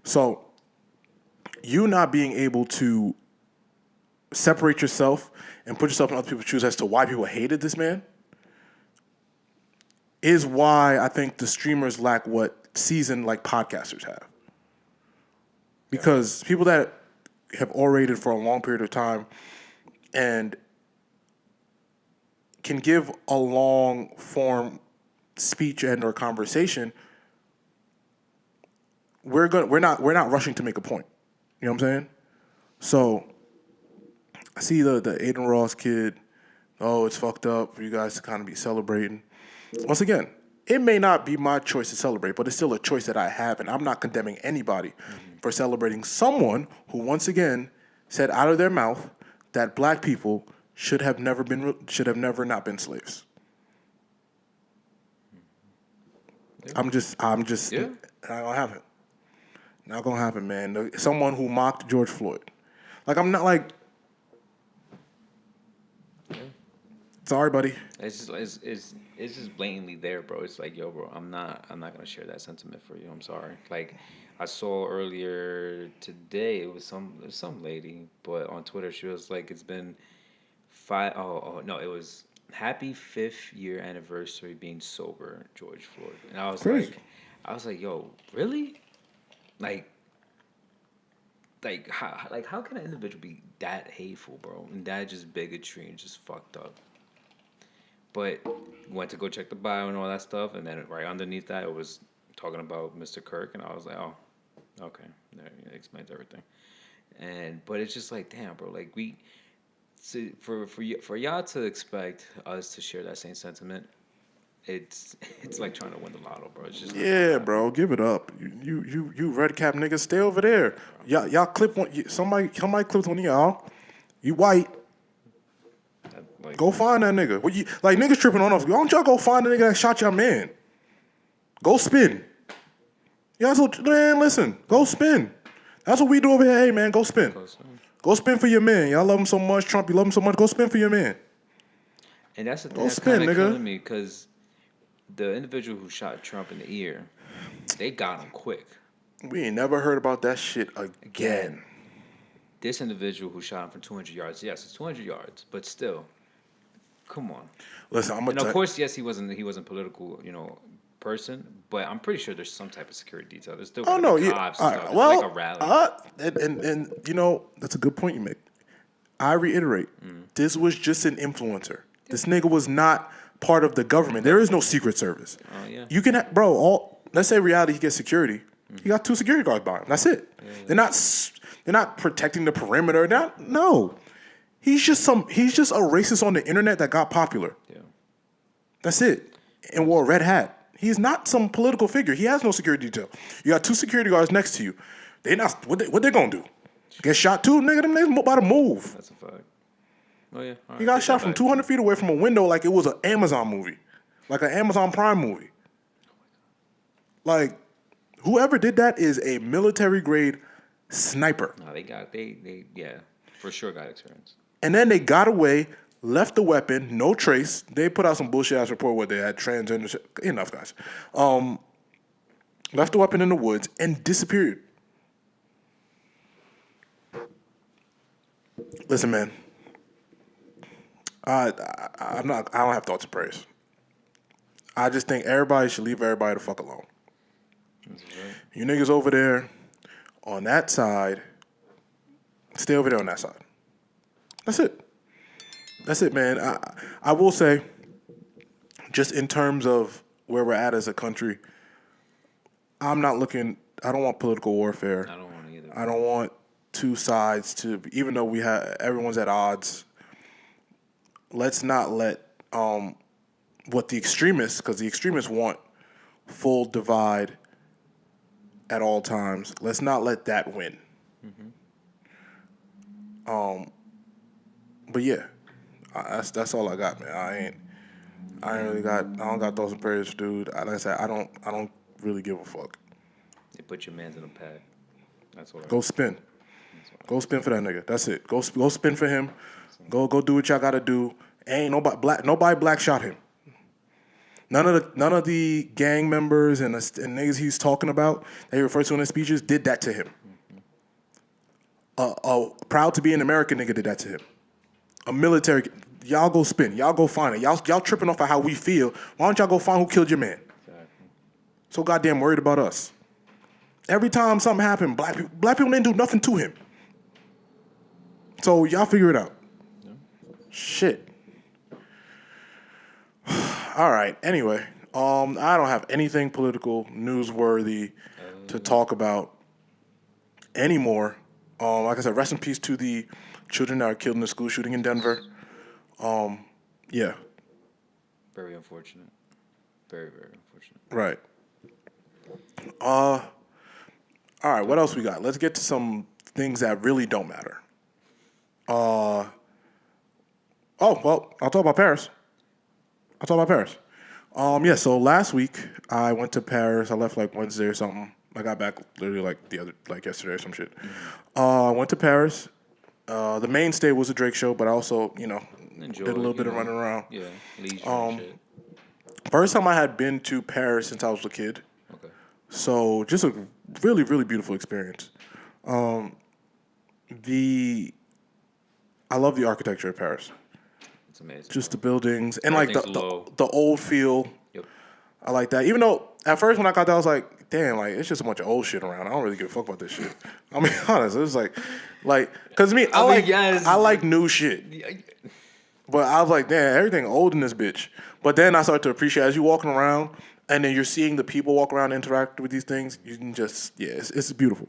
So, you not being able to separate yourself and put yourself in other people's shoes as to why people hated this man is why I think the streamers lack what seasoned like podcasters have. Because people that have orated for a long period of time and can give a long form speech and or conversation, we're not rushing to make a point. You know what I'm saying? So I see the Aiden Ross kid. Oh, it's fucked up for you guys to kind of be celebrating. Once again, it may not be my choice to celebrate, but it's still a choice that I have, and I'm not condemning anybody for celebrating someone who, once again, said out of their mouth that black people should have never not been slaves. Yeah. I'm just not gonna happen. Not gonna happen, man. Someone who mocked George Floyd. Like, I'm not like, sorry, buddy. It's just blatantly there, bro. It's like, yo, bro, I'm not gonna share that sentiment for you. I'm sorry. Like, I saw earlier today, it was some lady, but on Twitter she was like, it's been it was happy 5th year anniversary being sober, George Floyd. And I was like, yo, really? Like how can an individual be that hateful, bro? And that just bigotry and just fucked up. But went to go check the bio and all that stuff, and then right underneath that it was talking about Mr. Kirk, and I was like, oh, okay, that explains everything. But it's just like, damn, bro, like for y'all to expect us to share that same sentiment, it's like trying to win the lotto, bro. It's just bro, give it up. You red cap niggas, stay over there. Y'all clip one. Somebody clipped one of y'all. You white. Go find that nigga. What you like? Niggas tripping on us. Why don't y'all go find the nigga that shot your man? Go spin. Man, listen. Go spin. That's what we do over here. Hey, man, go spin. Go spin for your man. Y'all love him so much. Trump, you love him so much. Go spin for your man. And that's the thing that's kind of killing me, because the individual who shot Trump in the ear, they got him quick. We ain't never heard about that shit again. This individual who shot him from 200 yards, yes, it's 200 yards, but still, come on. Listen, of course, yes, he wasn't political, person, but I'm pretty sure there's some type of security detail. There's still cops and stuff. Well, it's like a rally. And that's a good point you make. I reiterate, this was just an influencer. This nigga was not part of the government. There is no Secret Service. Oh yeah. You can, let's say reality, he gets security. He got 2 security guards by him. That's it. Yeah. They're not protecting the perimeter. No. He's just a racist on the internet that got popular. Yeah. That's it. And wore a red hat. He's not some political figure. He has no security detail. You got 2 security guards next to you. They not what they gonna do? Get shot too, nigga? Them niggas about to move. That's a fact. Oh yeah. Right, he got shot from 200 feet away from a window like it was an Amazon movie, like an Amazon Prime movie. Like, whoever did that is a military grade sniper. No, they for sure got experience. And then they got away, left the weapon, no trace. They put out some bullshit ass report where they had transgender shit. Enough, guys. Left the weapon in the woods and disappeared. Listen, man. I don't have thoughts of praise. I just think everybody should leave everybody the fuck alone. Right. You niggas over there on that side, stay over there on that side. That's it, man. I will say, just in terms of where we're at as a country, I don't want political warfare. I don't want either. I don't want 2 sides to, even though everyone's at odds, let's not let what the extremists, because the extremists want full divide at all times. Let's not let that win. Mm-hmm. But yeah, that's all I got, man. I don't got thoughts and prayers, dude. Like I said, I don't really give a fuck. You put your mans in a pad. That's what. Go spin. Go spin for that nigga. That's it. Go spin for him. Go do what y'all gotta do. Ain't nobody black shot him. None of the gang members and niggas he's talking about that he refers to in his speeches did that to him. A proud to be an American nigga did that to him. A military, y'all go spin. Y'all go find it. Y'all tripping off of how we feel. Why don't y'all go find who killed your man? Exactly. So goddamn worried about us. Every time something happened, black people didn't do nothing to him. So y'all figure it out. Yeah. Shit. All right. Anyway, I don't have anything political, newsworthy to talk about anymore. Like I said, rest in peace to the children that are killed in the school shooting in Denver. Yeah. Very unfortunate. Very, very unfortunate. Right. All right. What else we got? Let's get to some things that really don't matter. Well, I'll talk about Paris. Yeah, so last week I went to Paris. I left like Wednesday or something. I got back literally yesterday or some shit. Mm-hmm. I went to Paris. The mainstay was a Drake show, but I also, did a little bit of running around. Yeah, leisure and shit. First time I had been to Paris since I was a kid. Okay. So just a really, really beautiful experience. I love the architecture of Paris. It's amazing. Just the buildings and like the old feel. Yep. I like that. Even though at first when I got there, I was like, damn, like it's just a bunch of old shit around. I don't really give a fuck about this shit. I mean, honest, it was like, cause me, I like new shit. But I was like, damn, everything old in this bitch. But then I started to appreciate as you walking around and then you're seeing the people walk around and interact with these things. You can just, it's beautiful.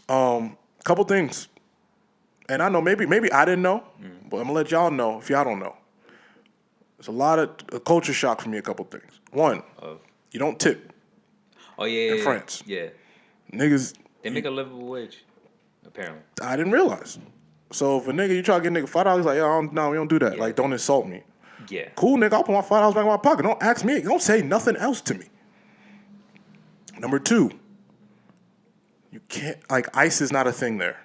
Couple things. And I know maybe I didn't know, but I'm gonna let y'all know if y'all don't know. There's a lot of culture shock for me. A couple things. One, you don't tip. Oh yeah, in France. Yeah, niggas. They make a livable wage. Apparently, I didn't realize. So if a nigga, you try to get a nigga $5, he's like, no, we don't do that. Yeah. Like, don't insult me. Yeah. Cool, nigga. I'll put my $5 back in my pocket. Don't ask me. Don't say nothing else to me. Number 2, you can't ICE is not a thing there.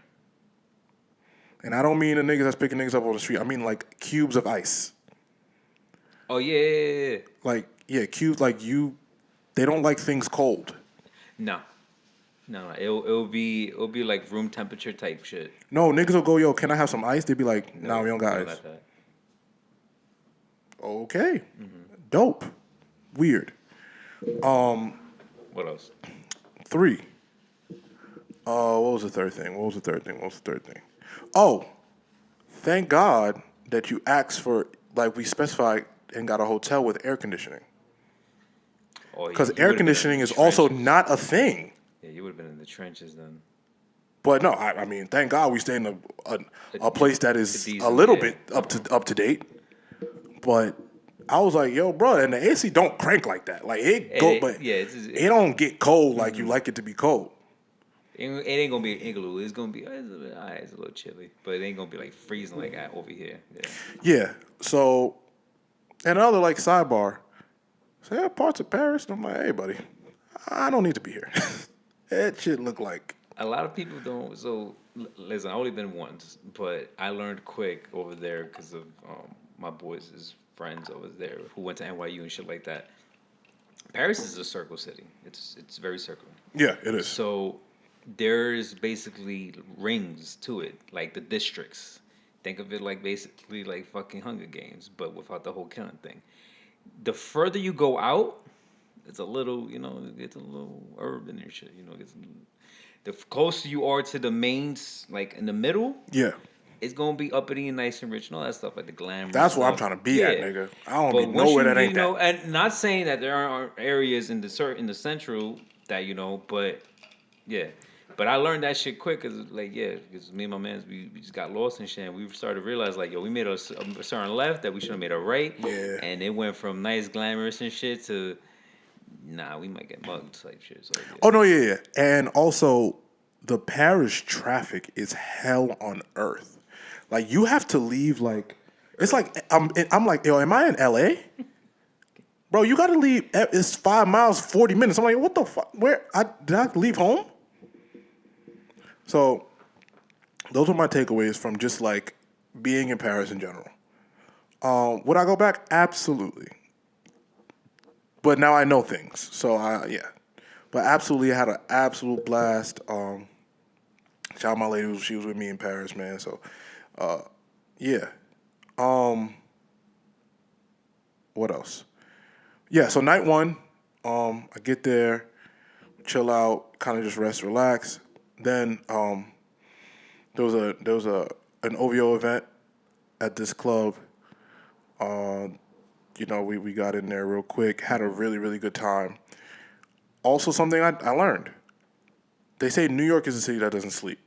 And I don't mean the niggas that's picking niggas up on the street. I mean like cubes of ice. Oh yeah. Like cubes. Like they don't like things cold. No. It'll be like room temperature type shit. No, niggas will go, yo, can I have some ice? They'd be like, no, we don't got ice. Like that. Okay. Mm-hmm. Dope. Weird. What else? 3. What was the third thing? Oh, thank God that you asked for, like we specified and got a hotel with air conditioning. Because air conditioning is also not a thing. Yeah, you would have been in the trenches then. But no, I mean, thank God we stay in a place that is decent, a little bit up to date. But I was like, yo, bro, and the AC don't crank like that. Like it don't get cold like you like it to be cold. It ain't gonna be an igloo. It's gonna be it's a little chilly, but it ain't gonna be like freezing like that over here. Yeah. So, another like sidebar. So yeah, parts of Paris. And I'm like, hey, buddy, I don't need to be here. That shit look like. A lot of people don't. So listen, I only been once, but I learned quick over there because of my boys' friends over there who went to NYU and shit like that. Paris is a circle city. It's very circular. Yeah, it is. So there's basically rings to it, like the districts. Think of it like basically like fucking Hunger Games, but without the whole killing thing. The further you go out, it's a little, it's a little urban and shit. The closer you are to the mains, like in the middle, it's gonna be uppity and nice and rich and all that stuff, like the glam. That's where I'm trying to be at, nigga. I don't be nowhere that ain't that. And not saying that there aren't areas in the central that but yeah. But I learned that shit quick, because me and my man, we just got lost and shit, and we started to realize, like, yo, we made a certain left that we should have made a right, and it went from nice, glamorous and shit to, we might get mugged type shit. So, yeah. Oh, no, yeah. And also, the Paris traffic is hell on earth. Like, you have to leave, like, it's like, I'm like, yo, am I in L.A.? Bro, you got to leave, it's 5 miles, 40 minutes. I'm like, what the fuck? Did I leave home? So, those are my takeaways from just like being in Paris in general. Would I go back? Absolutely. But now I know things. So, But absolutely, I had an absolute blast. Shout out my lady, she was with me in Paris, man. So, yeah. What else? Yeah, so night one, I get there, chill out, kind of just rest, relax. Then there was an OVO event at this club. We got in there real quick, had a really, really good time. Also, something I learned. They say New York is a city that doesn't sleep.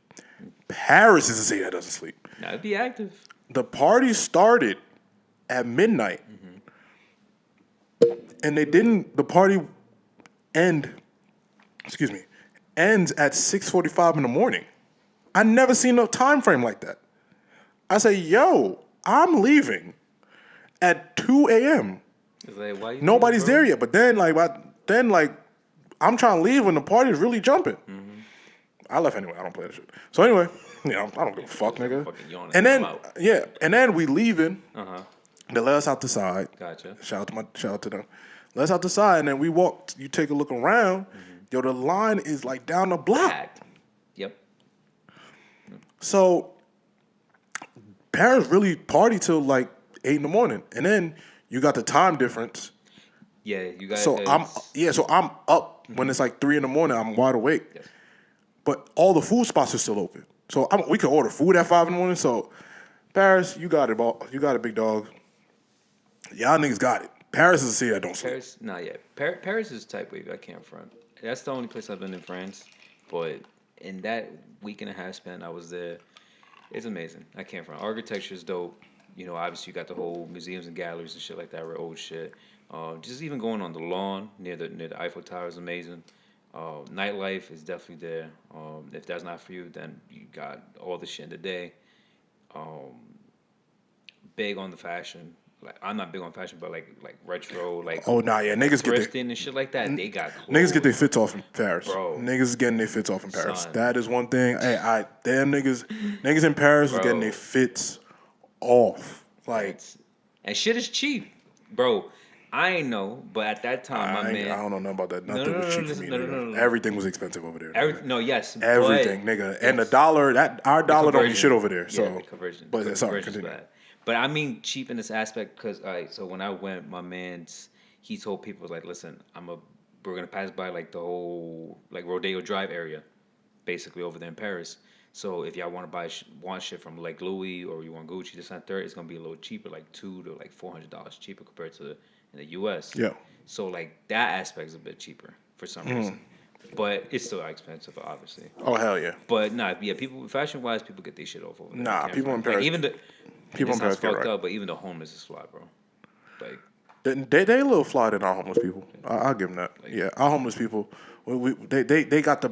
Paris is a city that doesn't sleep. Now, it'd be active. The party started at midnight. And the party ends at 6:45 in the morning. I never seen a time frame like that. I say, yo, I'm leaving at 2 a.m. Like, why you Nobody's there yet. But then, I'm trying to leave when the party's really jumping. Mm-hmm. I left anyway. I don't play that shit. So anyway, I don't give a fuck, nigga. And then we leaving. They let us out the side. Gotcha. Shout out to them. Let us out the side, and then we walk. You take a look around. Yo, the line is like down the block. Yep. So Paris really party till like 8 in the morning, and then you got the time difference. Yeah, you got. So I'm up when it's like 3 in the morning. I'm wide awake, but all the food spots are still open. So we can order food at 5 in the morning. So Paris, you got it, you got it, big dog. Y'all niggas got it. Paris is a city that don't sleep. Not yet. Paris is type wave. I can't front. That's the only place I've been in France. But in that week and a half span I was there, it's amazing. I can't front. Architecture is dope. Obviously you got the whole museums and galleries and shit like that, old shit. Just even going on the lawn near the Eiffel Tower is amazing. Nightlife is definitely there. If that's not for you, then you got all the shit in the day. Big on the fashion. Like, I'm not big on fashion, but like retro, like niggas get thrifting and shit like that. They got clothes. Niggas get their fits off in Paris. Bro. Niggas is getting their fits off in Paris. Son. That is one thing. Hey, damn niggas in Paris was getting their fits off. And shit is cheap, bro. I ain't know, but at that time, I don't know nothing about that. Nothing was cheap for me. No. Everything was expensive over there. Everything, nigga. And the dollar, our dollar don't be shit over there. So, the conversion. But sorry, continue. Bad. But I mean cheap in this aspect because, so when I went, my man's, he told people, like, listen, we're going to pass by, like, the whole, like, Rodeo Drive area, basically, over there in Paris. So if y'all want to buy shit from, like, Louis or you want Gucci, this and third, it's going to be a little cheaper, like $200 to like $400 cheaper compared to in the U.S. Yeah. So like that aspect is a bit cheaper for some reason, but it's still expensive, obviously. Oh hell yeah. But nah, yeah, people fashion wise, people get their shit off over there. Nah, people in Like Paris. even the People it in sounds Paris get fucked right. up, but even the homeless is fly, bro. Like They a little fly than our homeless people. I'll give them that. Like- Yeah, our homeless people. They got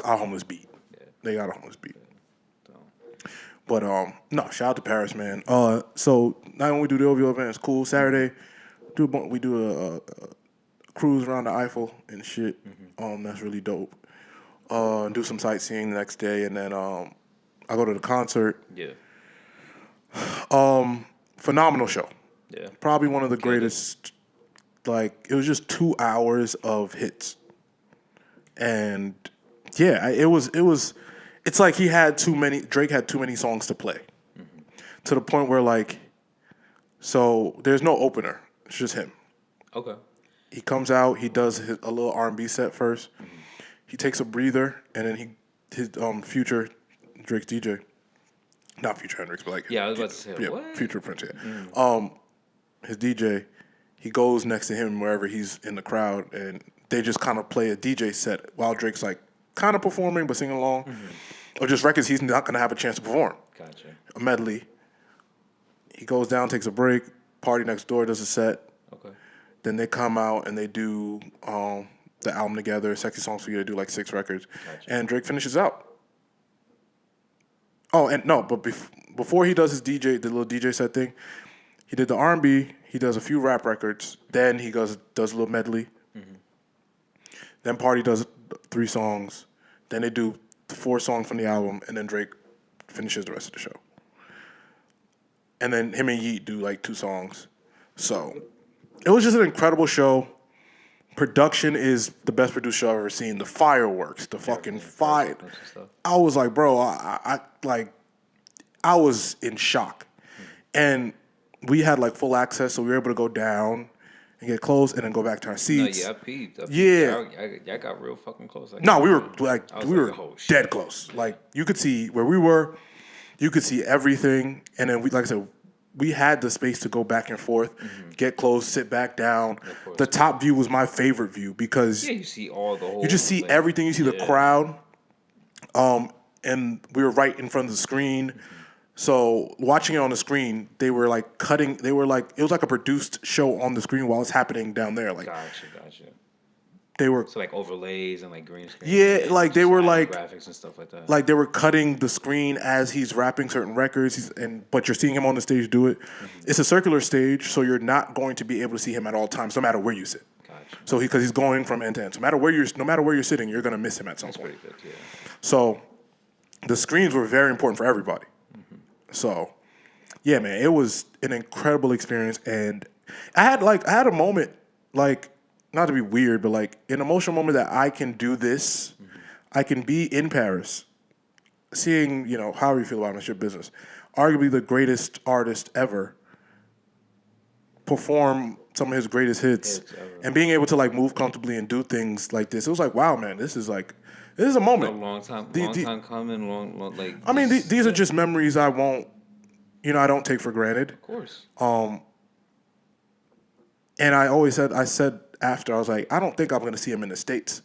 our homeless beat. yeah, They got a homeless beat. so But no, shout out to Paris, man. So not only we do the OVO event, it's cool. Saturday, we do a cruise around the Eiffel and shit. That's really dope. Do some sightseeing the next day, and then I go to the concert. yeah, Phenomenal show. yeah. Probably one of the greatest. Like it was just 2 hours of hits, and yeah, it was. It's like he had too many. Drake had too many songs to play, to the point where like, so there's no opener. It's just him. Okay. He comes out. He does a little R&B set 1st. He takes a breather, and then his Future Drake's DJ, not Future Hendrix, but like Yeah, I was about to say, yeah, what? Future Prince. Yeah. His DJ, he goes next to him wherever he's in the crowd, and they just kind of play a DJ set while Drake's like kind of performing but singing along, or just records he's not gonna have a chance to perform. Gotcha. A medley. He goes down, takes a break. Party Next Door does a set. Okay. Then they come out and they do the album together, Sexy Songs for You. They do like 6 records. Gotcha. And Drake finishes out. Oh, and no, but before he does his DJ, the little DJ set thing, he did the R&B. He does a few rap records. Then he does a little medley. Then Party does 3 songs. Then they do 4 songs from the album, and then Drake finishes the rest of the show. And then him and Yeet do like 2 songs. So it was just an incredible show. Production is the best produced show I've ever seen. The fireworks, the fucking fire. I was like, bro, I was in shock. And we had like full access, so we were able to go down and get close and then go back to our No, seats. yeah, I peeped. Yeah. Y'all got real fucking close. No, we were like I was we like, were oh, shit. dead close. Like you could see where we were, you could see everything, and then like I said, we had the space to go back and forth, get close, sit back down. The top view was my favorite view because Yeah, you see all the whole. you just see everything. You see the crowd, and we were right in front of the screen. So watching it on the screen, they were like cutting. They were like it was like a produced show on the screen while it's happening down there. Like Gotcha. they were So like overlays and like green screen. Yeah, like, they were, like- graphics and stuff like that. like they were cutting the screen as he's rapping certain records. But you're seeing him on the stage do it. It's a circular stage, so you're not going to be able to see him at all times, no matter where you sit. Gotcha. So because he's going from end to end, so no matter where you're sitting, you're gonna miss him at some That's point. pretty good. Yeah. So the screens were very important for everybody. So yeah, man, it was an incredible experience, and I had a moment, like, not to be weird, but like an emotional moment that I can do this. I can be in Paris, seeing, however you feel about it, it's your business, arguably the greatest artist ever perform some of his greatest hits and being able to like move comfortably and do things like this. It was like, wow, man, this is a A moment. long time coming. Long like. I mean, these are just memories I won't, I don't take for granted. Of course. And I said after, I was like, I don't think I'm going to see him in the States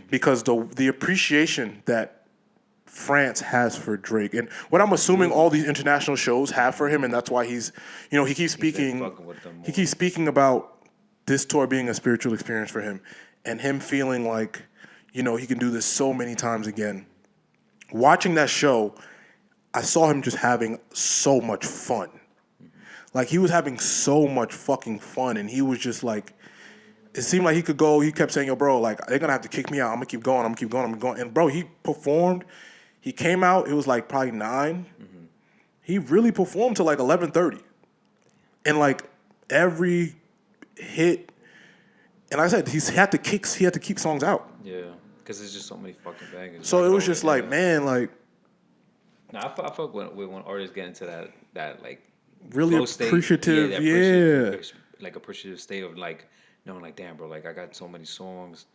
because the appreciation that France has for Drake and what I'm assuming all these international shows have for him, and that's why he's, he keeps speaking. fucking with them more. He keeps speaking about this tour being a spiritual experience for him, and him feeling like, he can do this so many times again. Watching that show, I saw him just having so much fun. Like, he was having so much fucking fun, and he was just like, it seemed like he could go. He kept saying, yo, bro, like, they're going to have to kick me out. I'm going to keep going. And, bro, he performed. He came out. It was, like, probably 9. He really performed till, like, 11:30. And, like, every hit. And like I said, he had to keep songs out. Yeah, because there's just so many fucking bangers. So it was just like, man, like. Nah, I fuck when artists get into that like Really flow state. appreciative, like appreciative state of like knowing like, damn, bro, like I got so many songs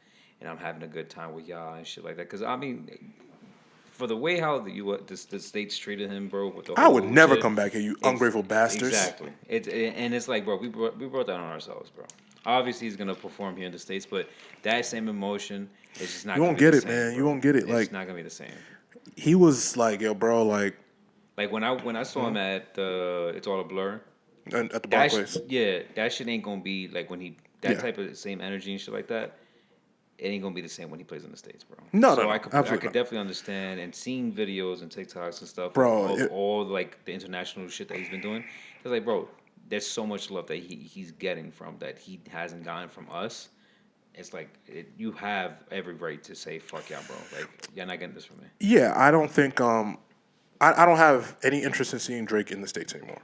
and I'm having a good time with y'all and shit like that. Because I mean, for the way how the states treated him, bro, with the I would whole never shit, come back here, you ungrateful bastards. Exactly. And it's like, bro, we brought that on ourselves, bro. Obviously, he's gonna perform here in the States, but that same emotion is just not. You gonna won't be the get it, same, man. bro. You won't get it. It's Like not gonna be the same. he was like, yo, bro, like when I saw him at It's All a Blur. at the That Barclays. that shit ain't gonna be like when he type of same energy and shit like that. It ain't gonna be the same when he plays in the States, bro. No, so no, I absolutely could not. definitely understand and seeing videos and TikToks and stuff Bro, of all like the international shit that he's been doing. It's like, bro, there's so much love that he's getting from that he hasn't gotten from us. It's like you have every right to say fuck yeah, bro. Like you're not getting this from me. Yeah, I don't think I don't have any interest in seeing Drake in the States anymore.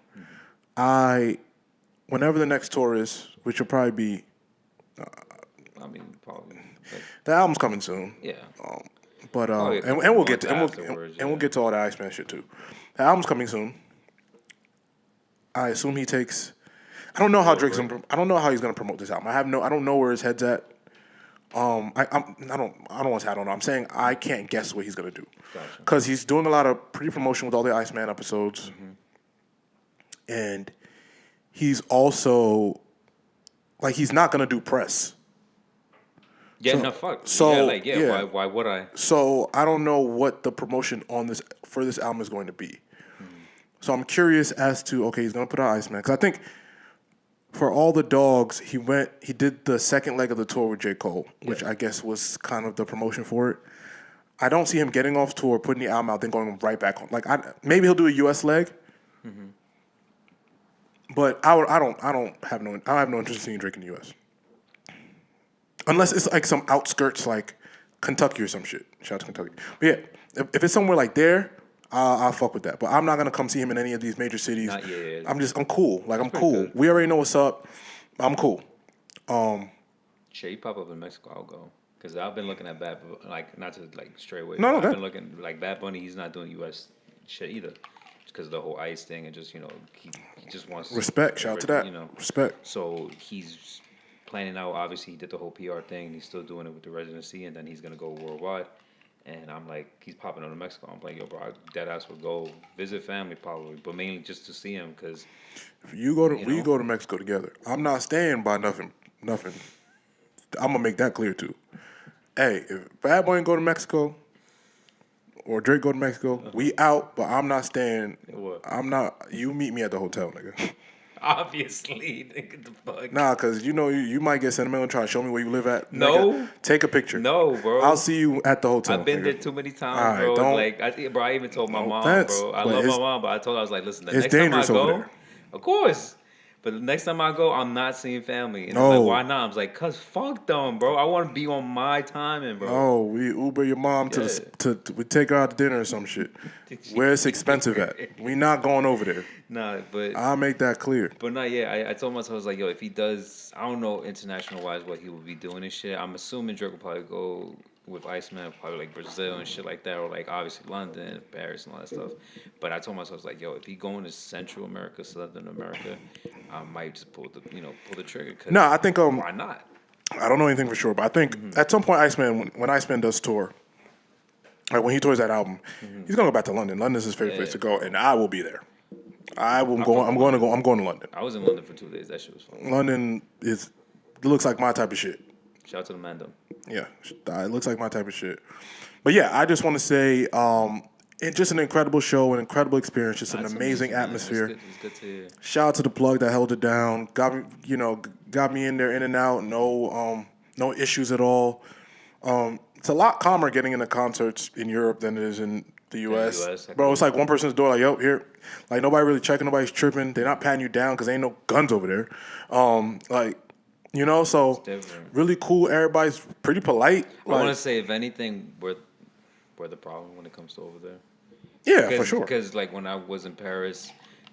Whenever the next tour is, which will probably be I mean, probably. Like, the album's coming soon. yeah. But Probably a couple and we'll get months to afterwards, we'll yeah. get to all the Iceman shit too. The album's coming soon. I assume he takes. I don't know how Drake's. I don't know how he's gonna promote this album. I don't know where his head's at. I don't want to say I don't know. I'm saying I can't guess what he's gonna do because he's doing a lot of pre-promotion with all the Iceman episodes, and he's also like he's not gonna do press. Yeah, So- no fuck. so, yeah, like yeah. why would I? So I don't know what the promotion for this album is going to be. So I'm curious as to he's gonna put out Iceman because I think for all the dogs he did the second leg of the tour with J. Cole, which I guess was kind of the promotion for it. I don't see him getting off tour, putting the album out, then going right back on. Like maybe he'll do a U.S. leg, but I have no interest in seeing Drake in the U.S. Unless it's like some outskirts like Kentucky or some shit. Shout out to Kentucky. But yeah, if it's somewhere like there, I'll fuck with that. But I'm not gonna come see him in any of these major cities. Not yet. I'm cool. Like I'm pretty cool. good. We already know what's up. I'm cool. Shit, you pop up in Mexico, I'll go. Because I've been looking at Bad like not to like stray away. No, I've okay. been looking like Bad Bunny. He's not doing U.S. shit either, because of the whole ICE thing and just he just wants Respect. Shout out to that. Respect. So he's planning out. Obviously, he did the whole PR thing. And he's still doing it with the residency, and then he's gonna go worldwide. And I'm like, he's popping out of Mexico. I'm like, yo, bro, I dead ass would go visit family probably, but mainly just to see him because. If we go to Mexico together. I'm not staying by nothing. I'm gonna make that clear too. Hey, if Bad Boy go to Mexico or Drake go to Mexico, we out, but I'm not staying. What? I'm not. You meet me at the hotel, nigga. Obviously, nigga, the fuck. Nah, cause you might get sentimental and try to show me where you live at. No. Nigga. Take a picture. No, bro. I'll see you at the hotel. I've been nigga. there too many times, All right, bro. don't- Like, I even told my mom, offense, bro. I but love my it's- mom, but I told her, I was like, listen, the it's next time I dangerous over go, there. of course. But the next time I go, I'm not seeing family. And I'm No. like, why not? I was like, cause fuck them, bro. I want to be on my timing, bro. Oh, we Uber your mom Yeah. to we take her out to dinner or some shit. Where it's expensive at. We not going over there. Nah, but I'll make that clear. But not yet. I told myself, I was like, yo, if he does, I don't know international wise what he will be doing and shit. I'm assuming Drake will probably go with Iceman, probably like Brazil and shit like that, or like obviously London, Paris, and all that stuff. But I told myself, I was like, yo, if he going to Central America, Southern America, I might just pull the trigger. Cause No, I think why not? I don't know anything for sure, but I think at some point Iceman, when Iceman does tour, like when he tours that album, he's gonna go back to London. London's his favorite place to go, and I will be there. I'm going to London. I was in London for 2 days. That shit was fun. London it looks like my type of shit. Shout out to the man though. Yeah, it looks like my type of shit. But yeah, I just want to say, it's just an incredible show, an incredible experience, just an That's amazing man. atmosphere. It's good to hear. Shout out to the plug that held it down. Got me in there, in and out. No issues at all. It's a lot calmer getting into concerts in Europe than it is in the U.S. Bro, it's like one person's door, like, yo, here. Like, nobody really checking, nobody's tripping. They're not patting you down because ain't no guns over there. So really cool. Everybody's pretty polite. I want to say, if anything, we're the problem when it comes to over there. Yeah, for sure. Because, like, when I was in Paris,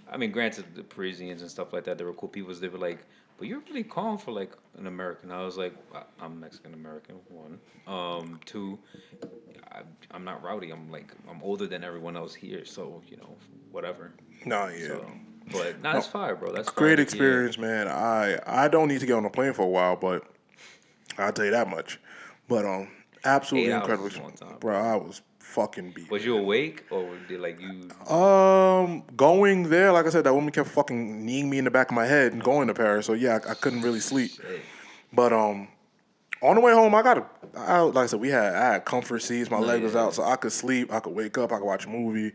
I mean, granted, the Parisians and stuff like that, they were cool people. They were like, but you're really calm for, like, an American. I was like, I'm Mexican-American, one. Two, I'm not rowdy. I'm older than everyone else here, so, whatever. Nah, yeah. So, but, it's fire, bro. That's great experience, man. I don't need to get on a plane for a while, but I'll tell you that much. But, absolutely 8 hours incredible. is a long time, bro, I was fucking beat. Was you awake, or did, like, you... Going there, like I said, that woman kept fucking kneeing me in the back of my head and going to Paris. So yeah, I couldn't really sleep. Shit. But on the way home, like I said, I had comfort seats. My leg was out, so I could sleep. I could wake up. I could watch a movie.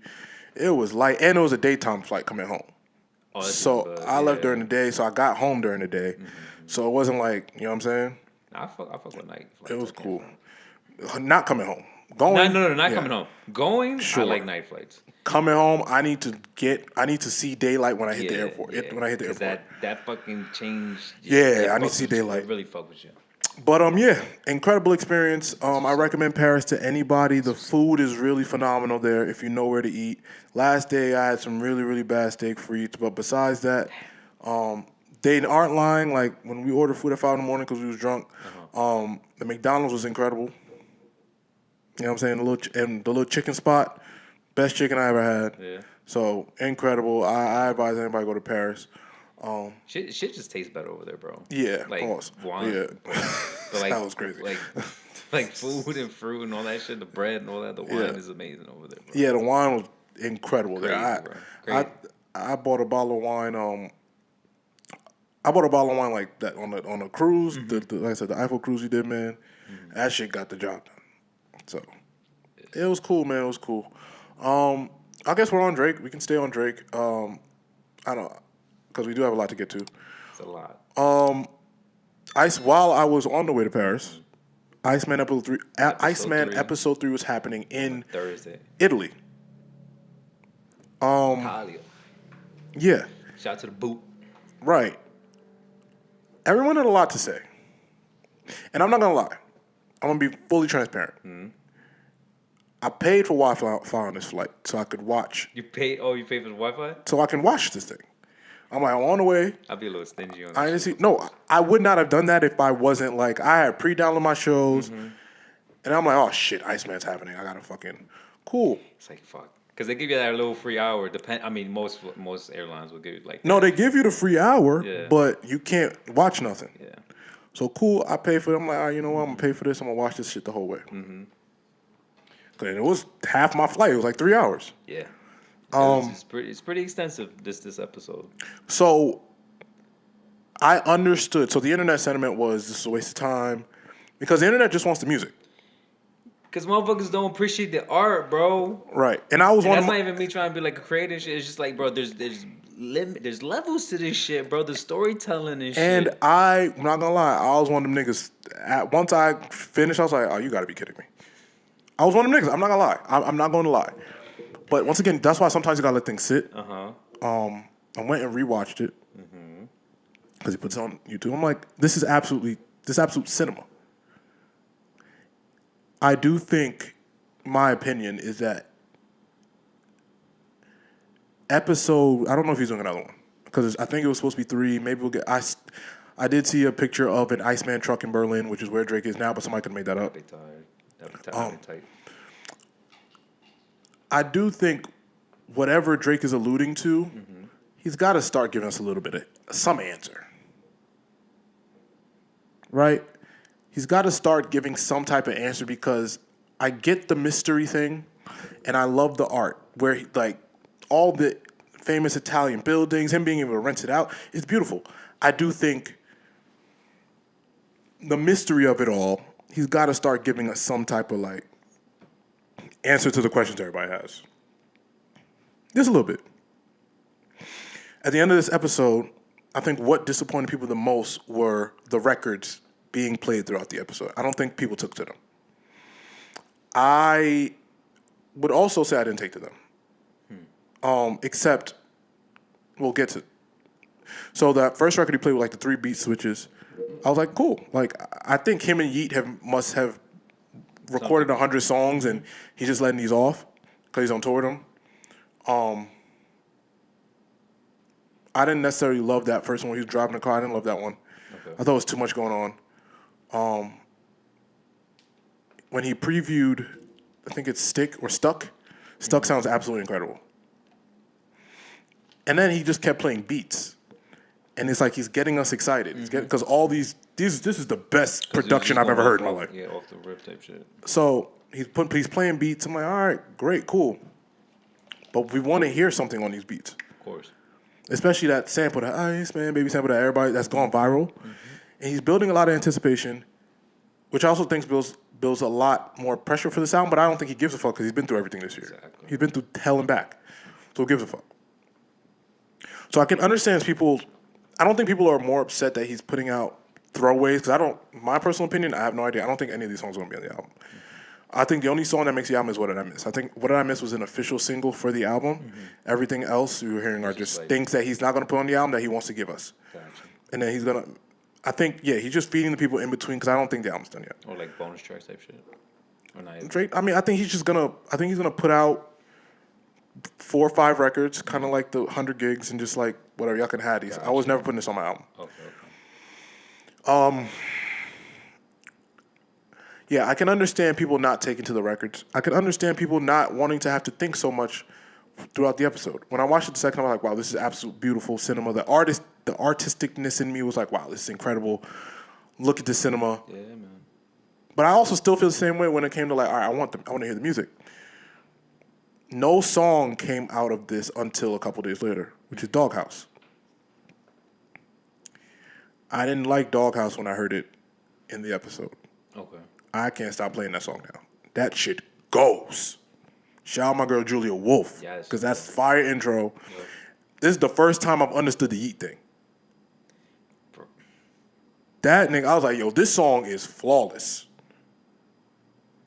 It was light, and it was a daytime flight coming home. Oh, So I left during the day, so I got home during the day. Mm-hmm. So it wasn't like, you know what I'm saying? I fuck with night flights. It was cool. Not coming home. Going? No, not coming home. Going, sure. I like night flights. Coming home, I need to see daylight when I hit the airport. When I hit the airport. That fucking change. I need to see daylight. I really fuck with you. But incredible experience. I recommend Paris to anybody. The food is really phenomenal there if you know where to eat. Last day I had some really, really bad steak frites, but besides that, they aren't lying. Like when we ordered food at 5 in the morning because we was drunk, the McDonald's was incredible. You know what I'm saying? The little chicken spot, best chicken I ever had. Yeah. So incredible. I advise anybody to go to Paris. Shit just tastes better over there, bro. Yeah, like of course. Wine. Yeah, but like, that was crazy. Like food and fruit and all that shit, the bread and all that. The wine is amazing over there, bro. Yeah, the wine was incredible. Crazy, bro. I bought a bottle of wine. I bought a bottle of wine like that on a cruise. Mm-hmm. Like I said, the Eiffel cruise we did, man. Mm-hmm. That shit got the job done. So it was cool, man. It was cool. I guess we're on Drake. We can stay on Drake. I don't. Because we do have a lot to get to. It's a lot. While I was on the way to Paris, Iceman episode 3 was happening in Thursday. Italy. Italia. Yeah. Shout out to the boot. Right. Everyone had a lot to say. And I'm not going to lie. I'm going to be fully transparent. Mm-hmm. I paid for Wi-Fi on this flight so I could watch. You paid for the Wi-Fi? So I can watch this thing. I'm like, I'm on the way. I'd be a little stingy on that. No, I would not have done that if I wasn't like, I had pre-downloaded my shows. Mm-hmm. And I'm like, oh shit, Iceman's happening. I gotta fucking, cool. It's like, fuck. Because they give you that little free hour. Most airlines will give you like that. No, they give you the free hour, but you can't watch nothing. Yeah. So cool, I pay for it. I'm like, all right, you know what? I'm going to pay for this. I'm going to watch this shit the whole way. Mm-hmm. Cause it was half my flight. It was like 3 hours. Yeah. It's pretty extensive, this episode. So I understood. So the internet sentiment was this is a waste of time because the internet just wants the music. Because motherfuckers don't appreciate the art, bro. Right. And that's not even me trying to be like a creative shit. It's just like, bro, there's levels to this shit, bro. The storytelling and shit. And I'm not gonna lie, I was one of them niggas. Once I finished, I was like, oh, you gotta be kidding me. I was one of them niggas. I'm not gonna lie. I'm not gonna lie. But once again, that's why sometimes you gotta let things sit. I went and rewatched it because he puts it on YouTube. I'm like, this is absolute cinema. I do think, my opinion is that episode. I don't know if he's doing another one because I think it was supposed to be 3. Maybe we'll get. I did see a picture of an Iceman truck in Berlin, which is where Drake is now, but somebody could have made that up. Tight. I do think whatever Drake is alluding to, he's got to start giving us a little bit of some answer. Right? He's got to start giving some type of answer because I get the mystery thing and I love the art where all the famous Italian buildings, him being able to rent it out, it's beautiful. I do think the mystery of it all, he's got to start giving us some type of answer to the questions everybody has. Just a little bit. At the end of this episode, I think what disappointed people the most were the records being played throughout the episode. I don't think people took to them. I would also say I didn't take to them. Except, we'll get to. So that first record he played with the 3 beat switches, I was like, cool. I think him and Yeat must have recorded 100 songs and he's just letting these off because he's on tour with them. I didn't necessarily love that first one when he was driving the car. I didn't love that one. Okay. I thought it was too much going on. When he previewed, I think it's Stuck. Stuck sounds absolutely incredible. And then he just kept playing beats. And it's like he's getting us excited. Because all this is the best production I've ever heard in my life. Yeah, off the rip type shit. So he's playing beats. I'm like, all right, great, cool. But we want to hear something on these beats. Of course. Especially that sample, that Iceman baby sample that everybody that's gone viral. and he's building a lot of anticipation, which I also think builds a lot more pressure for the sound. But I don't think he gives a fuck because he's been through everything this year. Exactly. He's been through hell and back, so who gives a fuck? So I can understand people. I don't think people are more upset that he's putting out throwaways because I don't. My personal opinion, I have no idea. I don't think any of these songs are gonna be on the album. I think the only song that makes the album is What Did I Miss? I think What Did I Miss was an official single for the album. Everything else you were hearing are just like, things that he's not going to put on the album that he wants to give us. Gotcha. And then he's going to, I think, he's just feeding the people in between because I don't think the album's done yet. Or like bonus tracks type shit. Or not even. Drake, I mean, I think he's going to put out 4 or 5 records, kind of like the 100 gigs and just like whatever. Y'all can have these. Gotcha. I was never putting this on my album. Okay. Yeah, I can understand people not taking to the records. I can understand people not wanting to have to think so much throughout the episode. When I watched it the second time, I was like, wow, this is absolute beautiful cinema. The artisticness in me was like, wow, this is incredible. Look at the cinema. Yeah, man. But I also still feel the same way when it came to like, all right, I want to hear the music. No song came out of this until a couple days later, which is Doghouse. I didn't like Doghouse when I heard it in the episode. Okay. I can't stop playing that song now. That shit goes. Shout out my girl Julia Wolf. Yes. Because that's fire intro. Yep. This is the first time I've understood the Yeet thing. Bro. That nigga, I was like, yo, this song is flawless.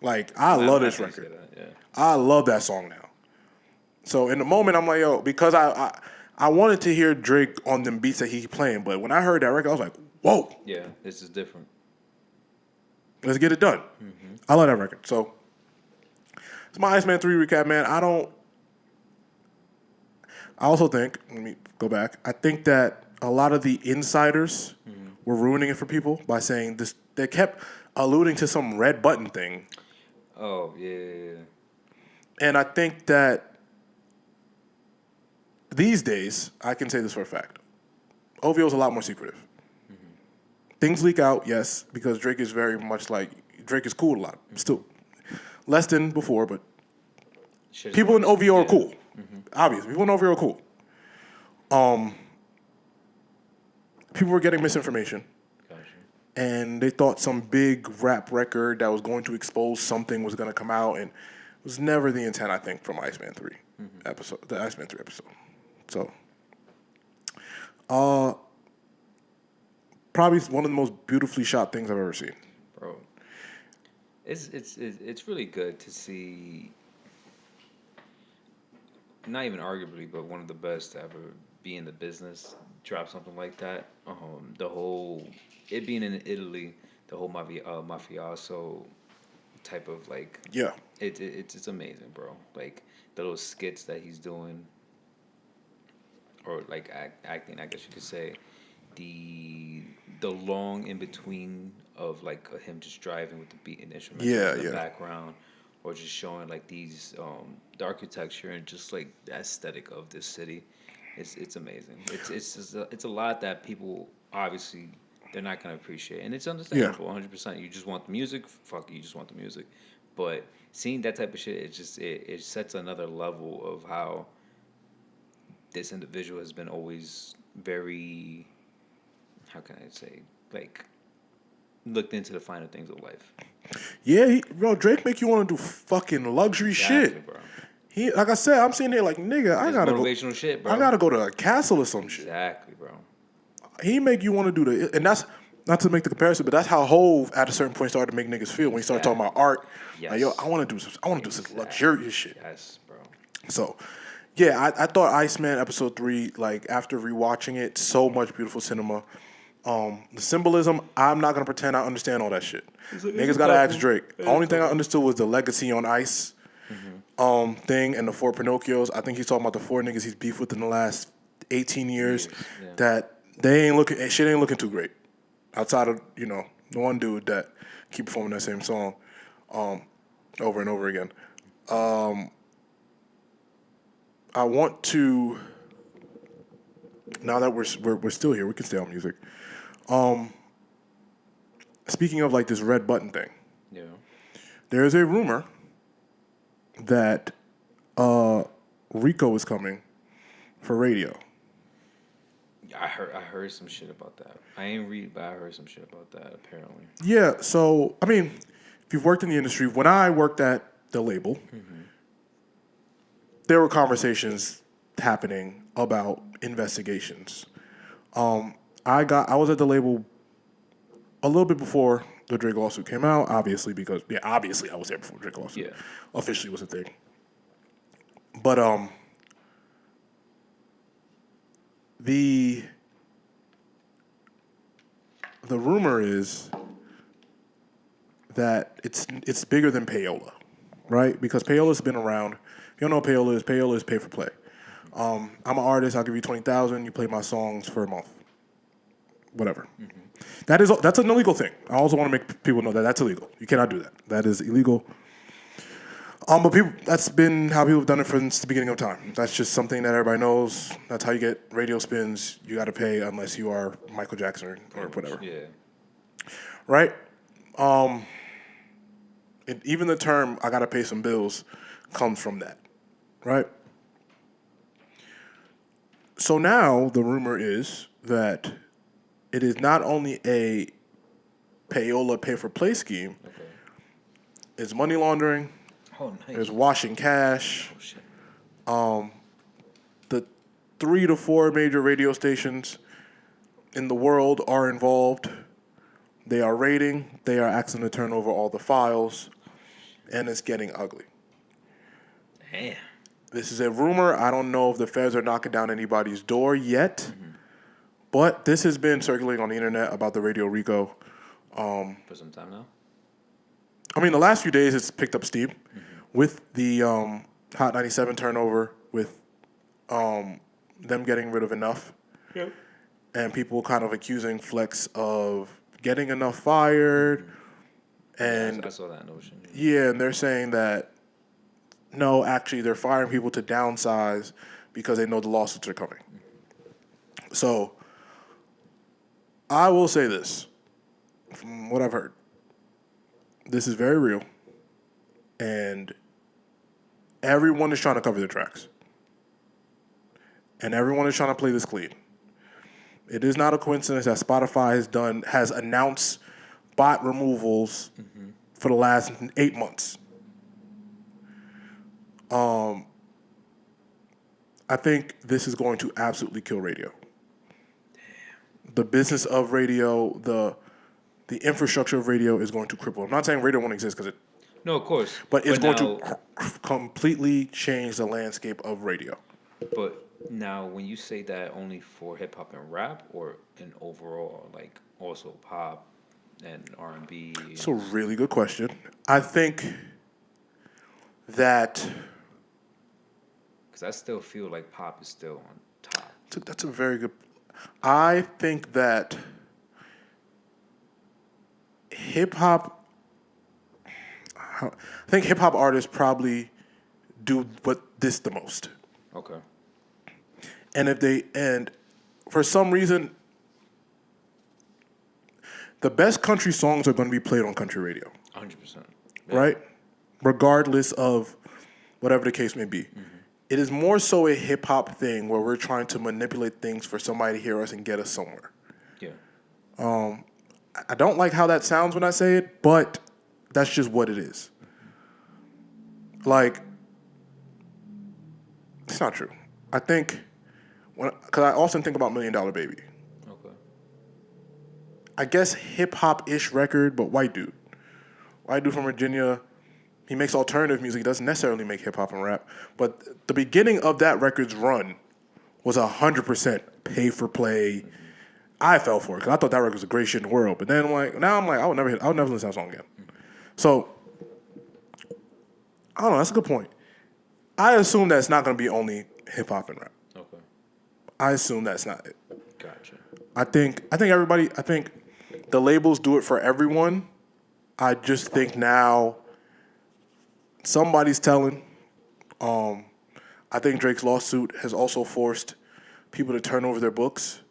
Like, I love this record. Yeah. I love that song now. So in the moment, I'm like, yo, because I wanted to hear Drake on them beats that he playing, but when I heard that record, I was like, whoa. Yeah, this is different. Let's get it done. Mm-hmm. I love that record. So it's my Iceman 3 recap, man. I also think, let me go back. I think that a lot of the insiders were ruining it for people by saying this. They kept alluding to some red button thing. Oh, yeah. And I think that these days, I can say this for a fact. OVO is a lot more secretive. Things leak out, yes, because Drake is very much like, Drake is cool a lot. Still, less than before, but people in OVO are cool. Obviously, people in OVO are cool. People were getting misinformation. Gotcha. And they thought some big rap record that was going to expose something was going to come out, and it was never the intent, I think, from Iceman 3 episode, the Iceman 3 episode. So, probably one of the most beautifully shot things I've ever seen. Bro, it's really good to see. Not even arguably, but one of the best to ever be in the business drop something like that. The whole it being in Italy, the whole mafioso type of like it's amazing, bro. Like the little skits that he's doing, or like acting, I guess you could say. The long in between of like him just driving with the beat and instruments in the background, or just showing like these the architecture and just like the aesthetic of this city, it's amazing. It's a lot that people obviously they're not gonna appreciate, and it's understandable 100%. You just want the music, fuck it, you just want the music, but seeing that type of shit, it sets another level of how this individual has been always very. How can I say, like, looked into the finer things of life. Yeah, bro, Drake make you want to do fucking luxury shit. Bro. He, like I said, I'm sitting here like, nigga, I gotta motivational shit, bro. I gotta go to a castle or some shit. Exactly, bro. He make you want to do the, and that's not to make the comparison, but that's how Hove at a certain point started to make niggas feel when he started talking about art. Yes. Like, yo, I want to do some luxurious shit. Yes, bro. So, yeah, I thought Iceman episode 3, like after rewatching it, so much beautiful cinema. The symbolism, I'm not gonna pretend I understand all that shit. Niggas gotta ask Drake. The only thing I understood was the legacy on ice thing and the 4 Pinocchios. I think he's talking about the 4 niggas he's beefed with in the last 18 years. That shit ain't looking too great. Outside of, the one dude that keep performing that same song over and over again. I want to, now that we're still here, we can stay on music. Speaking of like this red button thing, there is a rumor that Rico is coming for radio. I heard some shit about that. I ain't read, but I heard some shit about that. Apparently. Yeah. So I mean, if you've worked in the industry, when I worked at the label, there were conversations happening about investigations. I was at the label a little bit before the Drake lawsuit came out, obviously obviously I was there before Drake lawsuit officially was a thing. But the rumor is that it's bigger than payola, right? Because payola's been around. If you don't know what payola is pay for play. I'm an artist. I'll give you $20,000. You play my songs for a month, whatever. That's an illegal thing. I also want to make people know that that's illegal. You cannot do that. That is illegal. But that's been how people have done it since the beginning of time. That's just something that everybody knows. That's how you get radio spins. You got to pay unless you are Michael Jackson or whatever. Yeah. Right? Even the term "I got to pay some bills" comes from that. Right? So now the rumor is that it is not only a payola pay for play scheme. Okay. It's money laundering. Oh, nice. There's washing cash. Oh, shit. The 3 to 4 major radio stations in the world are involved. They are raiding. They are asking to turn over all the files. And it's getting ugly. Damn. This is a rumor. I don't know if the feds are knocking down anybody's door yet. But this has been circulating on the internet about the Radio Rico. For some time now? I mean, the last few days it's picked up steam with the Hot 97 turnover, with them getting rid of Enough. Yep. And people kind of accusing Flex of getting Enough fired. And I saw that notion. Yeah, and they're saying that, no, actually they're firing people to downsize because they know the lawsuits are coming. So I will say this, from what I've heard. This is very real, and everyone is trying to cover their tracks. And everyone is trying to play this clean. It is not a coincidence that Spotify has announced bot removals for the last 8 months. I think this is going to absolutely kill radio. Damn. The business of radio, the infrastructure of radio is going to cripple. I'm not saying radio won't exist because it... No, of course. But it's going to completely change the landscape of radio. But now, when you say that only for hip-hop and rap, or in overall, like, also pop and R&B? It's a really good question. I think that... Because I still feel like pop is still on top. That's a very good... I think that hip-hop artists probably do this the most. Okay. And for some reason, the best country songs are going to be played on country radio. 100%. Yeah. Right? Regardless of whatever the case may be. Mm-hmm. It is more so a hip-hop thing where we're trying to manipulate things for somebody to hear us and get us somewhere. Yeah. I don't like how that sounds when I say it, but that's just what it is. Like, it's not true. I think, because I often think about $1 Million Baby. Okay. I guess hip-hop-ish record, but white dude. White dude from Virginia. He makes alternative music. He doesn't necessarily make hip-hop and rap. But the beginning of that record's run was 100% pay-for-play. Mm-hmm. I fell for it because I thought that record was the greatest shit in the world. But then I would never listen to that song again. So, I don't know. That's a good point. I assume that it's not going to be only hip-hop and rap. Okay. I assume that's not it. Gotcha. I think the labels do it for everyone. I just think now somebody's telling. I think Drake's lawsuit has also forced people to turn over their books.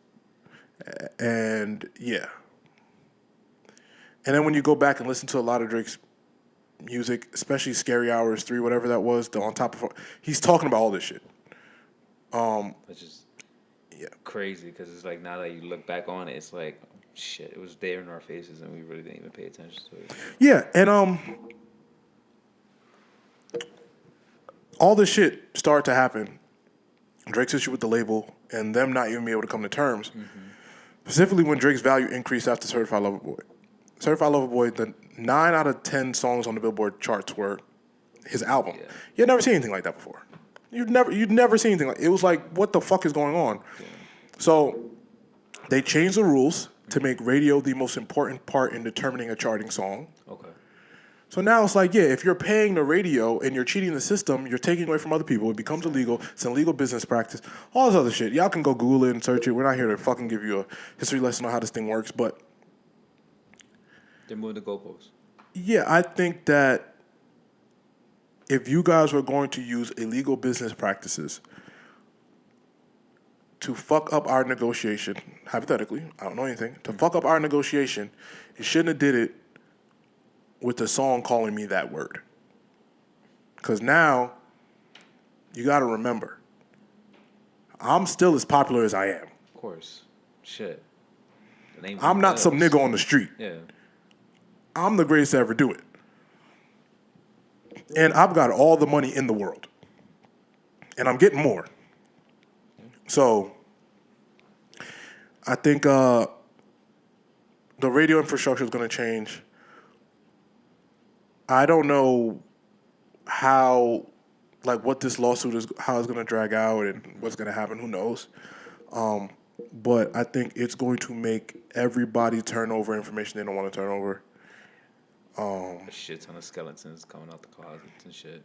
And yeah. And then when you go back and listen to a lot of Drake's music, especially Scary Hours 3, whatever that was, the On Top of... He's talking about all this shit. crazy because it's like now that you look back on it, it's like shit. It was there in our faces, and we really didn't even pay attention to it. Yeah, and all this shit started to happen. Drake's issue with the label and them not even be able to come to terms. Specifically when Drake's value increased after Certified Lover Boy. Certified Lover Boy, the 9 out of 10 songs on the Billboard charts were his album. Yeah. You had never seen anything like that before. You'd never seen anything like it. Was like, what the fuck is going on? Yeah. So they changed the rules to make radio the most important part in determining a charting song. Okay. So now it's like, yeah, if you're paying the radio and you're cheating the system, you're taking away from other people. It becomes illegal. It's an illegal business practice. All this other shit. Y'all can go Google it and search it. We're not here to fucking give you a history lesson on how this thing works, but they're moving the goalposts. Yeah, I think that if you guys were going to use illegal business practices to fuck up our negotiation, hypothetically, I don't know anything, to fuck up our negotiation, you shouldn't have did it with the song calling me that word. Because now, you got to remember, I'm still as popular as I am. Of course. Shit. I'm not some nigga on the street. Yeah. I'm the greatest to ever do it. And I've got all the money in the world. And I'm getting more. So, I think the radio infrastructure is going to change. I don't know how, like, what this lawsuit is, how it's going to drag out and what's going to happen. Who knows? But I think it's going to make everybody turn over information they don't want to turn over. A shit ton of skeletons coming out the closets and shit.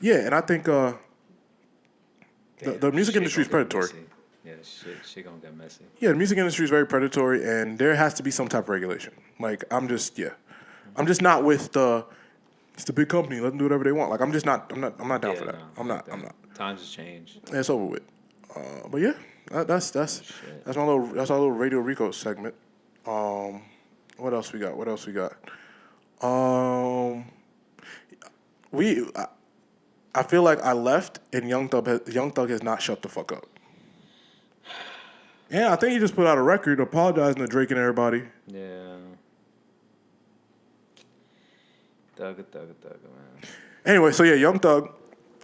Yeah, and I think the music industry is predatory. Yeah, shit gonna get messy. Yeah, the music industry is very predatory, and there has to be some type of regulation. Like, I'm just not with it's the big company. Let them do whatever they want. Like, I'm not down for that. No, I'm not. Times has changed. It's over with. But yeah, that's our little Radio Rico segment. What else we got? I feel like I left and Young Thug has not shut the fuck up. Yeah, I think he just put out a record apologizing to Drake and everybody. Yeah. Thug, man. Anyway, so yeah, Young Thug,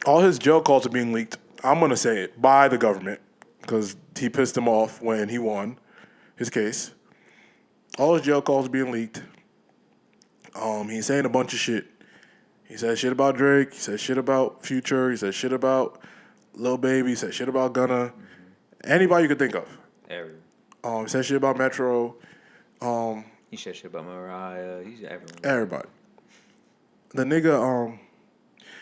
all his jail calls are being leaked. I'm going to say it, by the government, because he pissed him off when he won his case. All his jail calls are being leaked. He's saying a bunch of shit. He said shit about Drake. He said shit about Future. He said shit about Lil Baby. He said shit about Gunna. Anybody you could think of. Everyone. He said shit about Metro. He said shit about Mariah. He's everyone. Everybody. The nigga,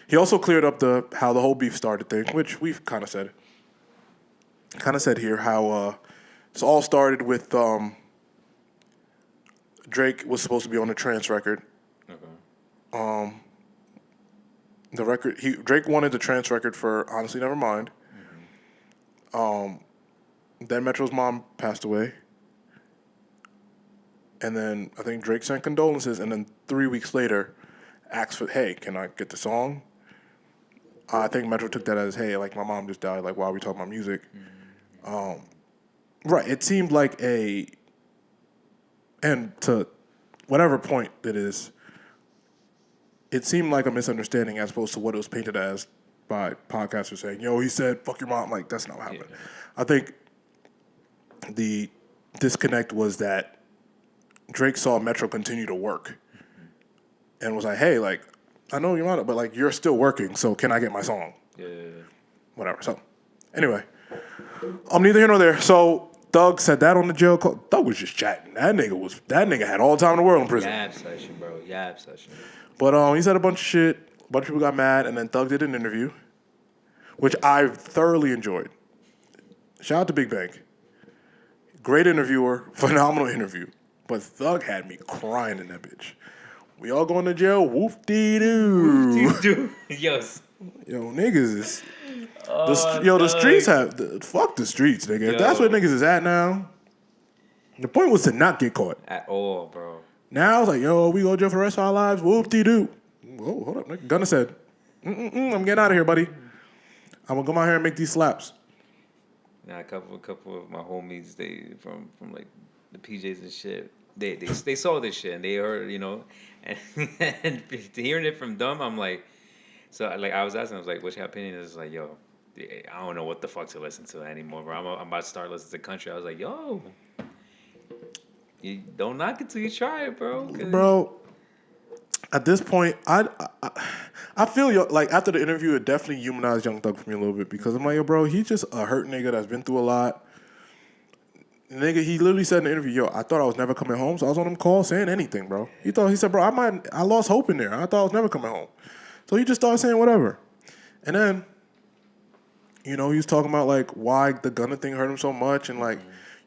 he also cleared up how the whole beef started thing, which we've kind of said. Kind of said here how this all started with Drake was supposed to be on a trance record. Okay. The record Drake wanted the trance record for Honestly Nevermind. Mm-hmm. Then Metro's mom passed away. And then I think Drake sent condolences, and then 3 weeks later asked for, hey, can I get the song? I think Metro took that as, hey, like, my mom just died, like, why are we talking about music? Mm-hmm. Right, it seemed like and to whatever point it is, it seemed like a misunderstanding as opposed to what it was painted as by podcasters saying, yo, he said, fuck your mom. Like, that's not what happened. Yeah. I think the disconnect was that Drake saw Metro continue to work and was like, hey, like, I know you're on it, but, like, you're still working, so can I get my song? Yeah. Whatever. So, anyway, I'm neither here nor there. So, Thug said that on the jail call. Thug was just chatting. That nigga had all the time in the world in prison. Yab session, bro. Yab session. But he said a bunch of shit. A bunch of people got mad, and then Thug did an interview, which I thoroughly enjoyed. Shout out to Big Bang. Great interviewer, phenomenal interview. But Thug had me crying in that bitch. We all going to jail? Whoop-dee-doo. Whoop-dee-doo. Yes. Yo, niggas is... the streets have... fuck the streets, nigga. If that's where niggas is at now, the point was to not get caught. At all, bro. Now it's like, yo, we go to jail for the rest of our lives. Whoop-dee-doo. Whoa, hold up, nigga. Gunna said, I'm getting out of here, buddy. I'm going to come out here and make these slaps. Now a couple of my homies, they from like the PJs and shit. They saw this shit and they heard, and, and hearing it from them, I'm like, so like I was asking, I was like, what's your opinion? It's like, yo, I don't know what the fuck to listen to anymore, bro. I'm about to start listening to country. I was like, yo, you don't knock it till you try it, bro. Bro, at this point, I feel like after the interview, it definitely humanized Young Thug for me a little bit because I'm like, yo, bro, he's just a hurt nigga that's been through a lot. Nigga, he literally said in the interview, yo, I thought I was never coming home, so I was on him call saying anything, bro. He said, bro, I lost hope in there. I thought I was never coming home. So he just started saying whatever. And then, he was talking about like why the Gunna thing hurt him so much and like,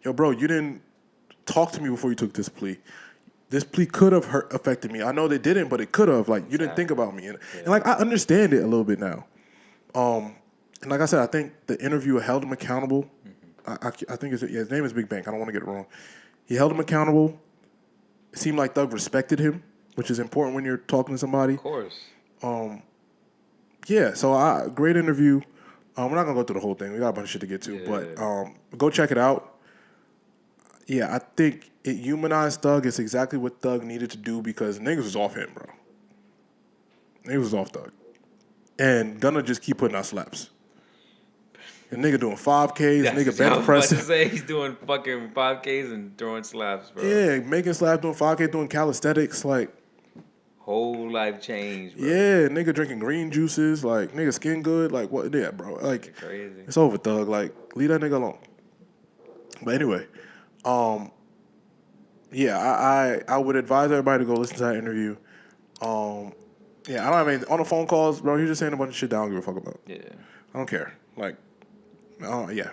yo, bro, you didn't talk to me before you took this plea. This plea could have affected me. I know they didn't, but it could have. Like, you didn't think about me. And like, I understand it a little bit now. And like I said, I think the interviewer held him accountable. I think his name is Big Bank. I don't want to get it wrong. He held him accountable. It seemed like Thug respected him, which is important when you're talking to somebody. Of course. Yeah, so great interview. We're not going to go through the whole thing. We got a bunch of shit to get to. But go check it out. Yeah, I think it humanized Thug. It's exactly what Thug needed to do because niggas was off him, bro. Niggas was off Thug. And Gunna just keep putting out slaps. The nigga doing 5Ks, nigga bench pressing. I was about to say he's doing fucking 5Ks and throwing slaps, bro. Yeah, making slaps, doing 5K, doing calisthenics, like. Whole life change, bro. Yeah, nigga drinking green juices, like, nigga skin good, like, what? Yeah, bro. Like, crazy. It's over, Thug. Like, leave that nigga alone. But anyway, yeah, I would advise everybody to go listen to that interview. Yeah, I don't have any, on the phone calls, bro, he's just saying a bunch of shit that I don't give a fuck about. Yeah. I don't care. Like, yeah.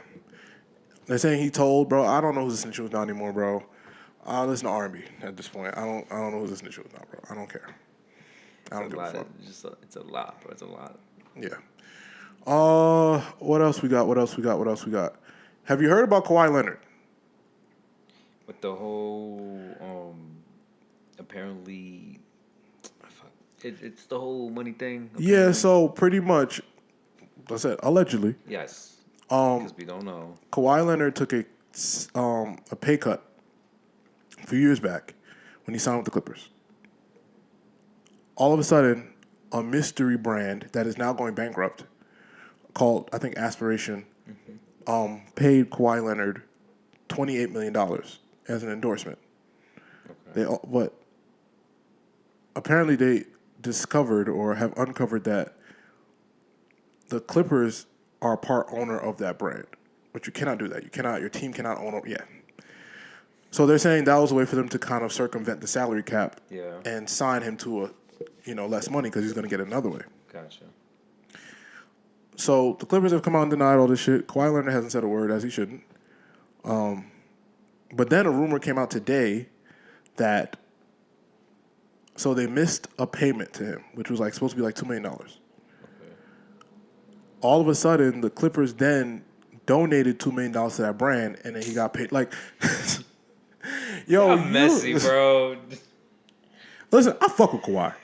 They're saying he told, bro. I don't know who the snitch was now anymore, bro. I listen to R&B at this point. I don't know who the snitch was now, bro. I don't care. I don't give a fuck. It's a lot, bro. It's a lot. Yeah. What else we got? Have you heard about Kawhi Leonard? With the whole, apparently, it's the whole money thing. Apparently. Yeah, so pretty much, I said allegedly. Yes. Because we don't know. Kawhi Leonard took a pay cut a few years back when he signed with the Clippers. All of a sudden, a mystery brand that is now going bankrupt, called I think Aspiration, paid Kawhi Leonard $28 million as an endorsement. Okay. But apparently they discovered or have uncovered that the Clippers are a part owner of that brand, but you cannot do that. Your team cannot own it. Yeah. So they're saying that was a way for them to kind of circumvent the salary cap and sign him to less money because he's going to get it another way. Gotcha. So the Clippers have come out and denied all this shit. Kawhi Leonard hasn't said a word, as he shouldn't. But then a rumor came out today that they missed a payment to him, which was supposed to be $2 million. Okay. All of a sudden, the Clippers then donated $2 million to that brand, and then he got paid. Yo, messy, bro. Listen, I fuck with Kawhi.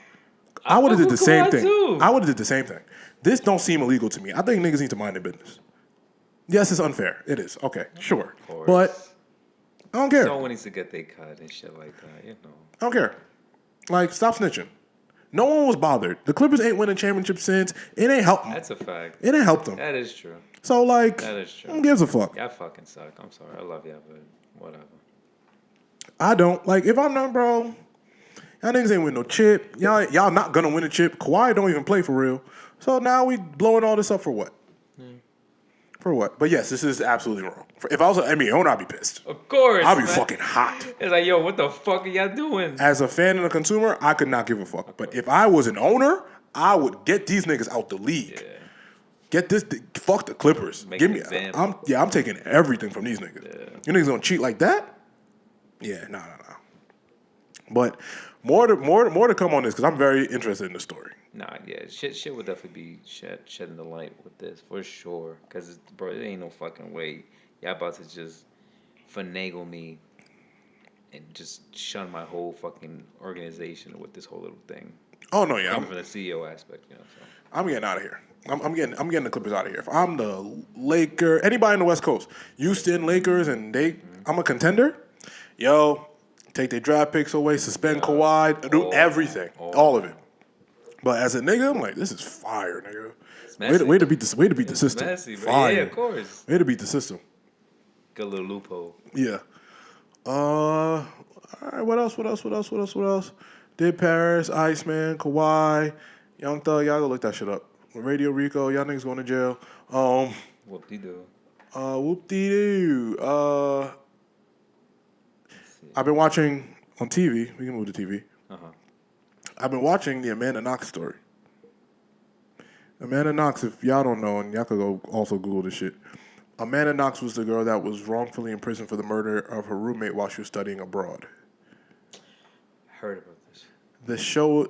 I would have did the same thing. I would have did the same thing. This don't seem illegal to me. I think niggas need to mind their business. Yes, it's unfair. It is. Okay, sure. But I don't care. Someone needs to get their cut and shit like that, I don't care. Stop snitching. No one was bothered. The Clippers ain't winning championships since. It ain't helped them. That's a fact. It ain't helped them. That is true. So, that is true. Who gives a fuck? Y'all fucking suck. I'm sorry. I love y'all, but whatever. I don't. If I'm not, bro, y'all niggas ain't win no chip. Y'all not gonna win a chip. Kawhi don't even play for real. So now we blowing all this up for what? For what? But yes, this is absolutely wrong. If I was an NBA owner, I'd be pissed. Of course. I'd be fucking hot. It's like, yo, what the fuck are y'all doing? As a fan and a consumer, I could not give a fuck. But if I was an owner, I would get these niggas out the league. Yeah. Get this. Fuck the Clippers. Give me. I'm taking everything from these niggas. Yeah. You niggas gonna cheat like that? Yeah, nah. But more to come on this because I'm very interested in the story. Nah, yeah, shit would definitely be shedding the light with this for sure. Cause bro, it ain't no fucking way y'all about to just finagle me and just shun my whole fucking organization with this whole little thing. Oh no, yeah, coming from the CEO aspect, So I'm getting out of here. I'm getting the Clippers out of here. If I'm the anybody in the West Coast, Houston Lakers, and I'm a contender. Yo, take their draft picks away, suspend Kawhi, do everything, all of it. But as a nigga, I'm like, this is fire, nigga. Way to beat the system. Messy, bro. Fire. Yeah, of course. Way to beat the system. Good little loophole. Yeah. All right. What else? Did Paris, Iceman, Kawhi, Young Thug. Y'all go look that shit up. Radio Rico. Y'all niggas going to jail. Whoop-de-doo. Whoop-de-doo. I've been watching on TV. We can move to TV. I've been watching the Amanda Knox story. Amanda Knox, if y'all don't know, and y'all could go also Google this shit. Amanda Knox was the girl that was wrongfully imprisoned for the murder of her roommate while she was studying abroad. Heard about this. The show,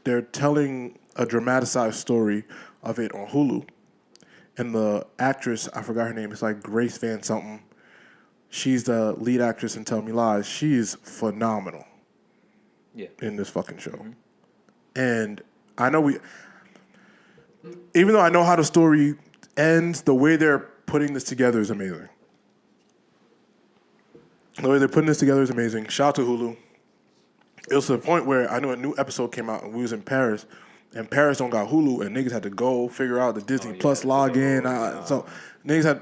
they're telling a dramatized story of it on Hulu. And the actress, I forgot her name, it's like Grace Van something. She's the lead actress in Tell Me Lies. She is phenomenal. Yeah. In this fucking show. Mm-hmm. And I know even though I know how the story ends, the way they're putting this together is amazing. The way they're putting this together is amazing. Shout out to Hulu. It was to the point where I know a new episode came out and we was in Paris, and Paris don't got Hulu, and niggas had to go figure out the Disney Plus login.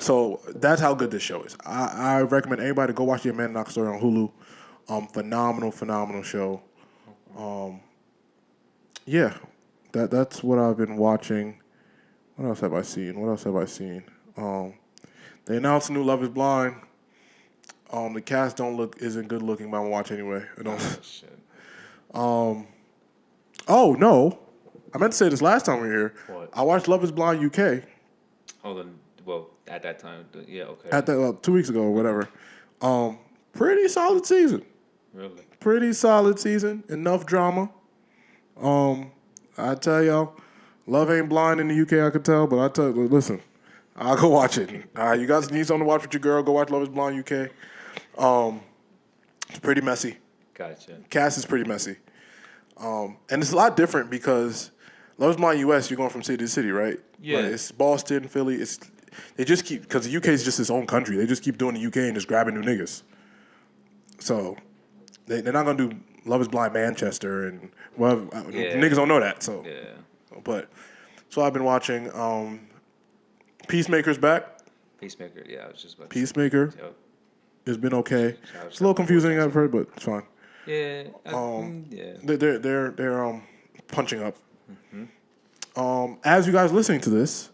So that's how good this show is. I recommend anybody to go watch the Amanda Knox story on Hulu. Phenomenal show. Yeah, that's what I've been watching. What else have I seen? They announced a new Love Is Blind. The cast isn't good looking, but I'm gonna watch anyway. Shit. Oh no, I meant to say this last time we were here. What? I watched Love Is Blind UK. Hold on. Well, at that time, yeah, okay. At that 2 weeks ago or whatever. Pretty solid season. Really? Pretty solid season. Enough drama. I tell y'all, love ain't blind in the UK, I could tell, but I tell you, listen, I'll go watch it. You guys need something to watch with your girl, go watch Love Is Blind UK. It's pretty messy. Gotcha. Cast is pretty messy. And it's a lot different because Love Is Blind US, you're going from city to city, right? Yeah. Like it's Boston, Philly. They just keep, because the UK is just its own country. They just keep doing the UK and just grabbing new niggas. So they're not going to do Love Is Blind Manchester and niggas don't know that. So, but so I've been watching Peacemaker's back. Peacemaker, yeah, I was just about to Peacemaker. say. Yep. It's been okay. It's a little confusing, I've heard, but it's fine. Yeah. They're punching up. Mm-hmm. As you guys listening to this,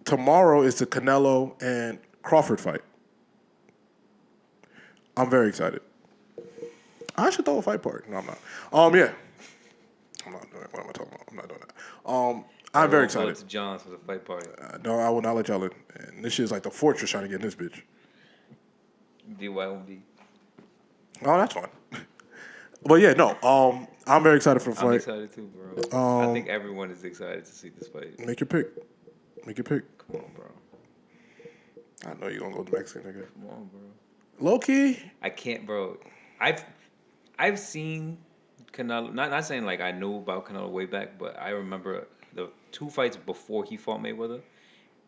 tomorrow is the Canelo and Crawford fight. I'm very excited. I should throw a fight party. No, I'm not. Yeah. I'm not doing it. What am I talking about? I'm not doing that. I'm very excited. To John's for the fight party. No, I will not let y'all in. And this shit is like the fortress trying to get in this bitch. BYOB. Oh, that's fine. But yeah, no. I'm very excited for the fight. I'm excited too, bro. I think everyone is excited to see this fight. Make your pick. Come on, bro. I know you're gonna go with the Mexican nigga. Come on, bro. Low key. I can't, bro. I've seen Canelo. Not saying like I knew about Canelo way back, but I remember the 2 fights before he fought Mayweather,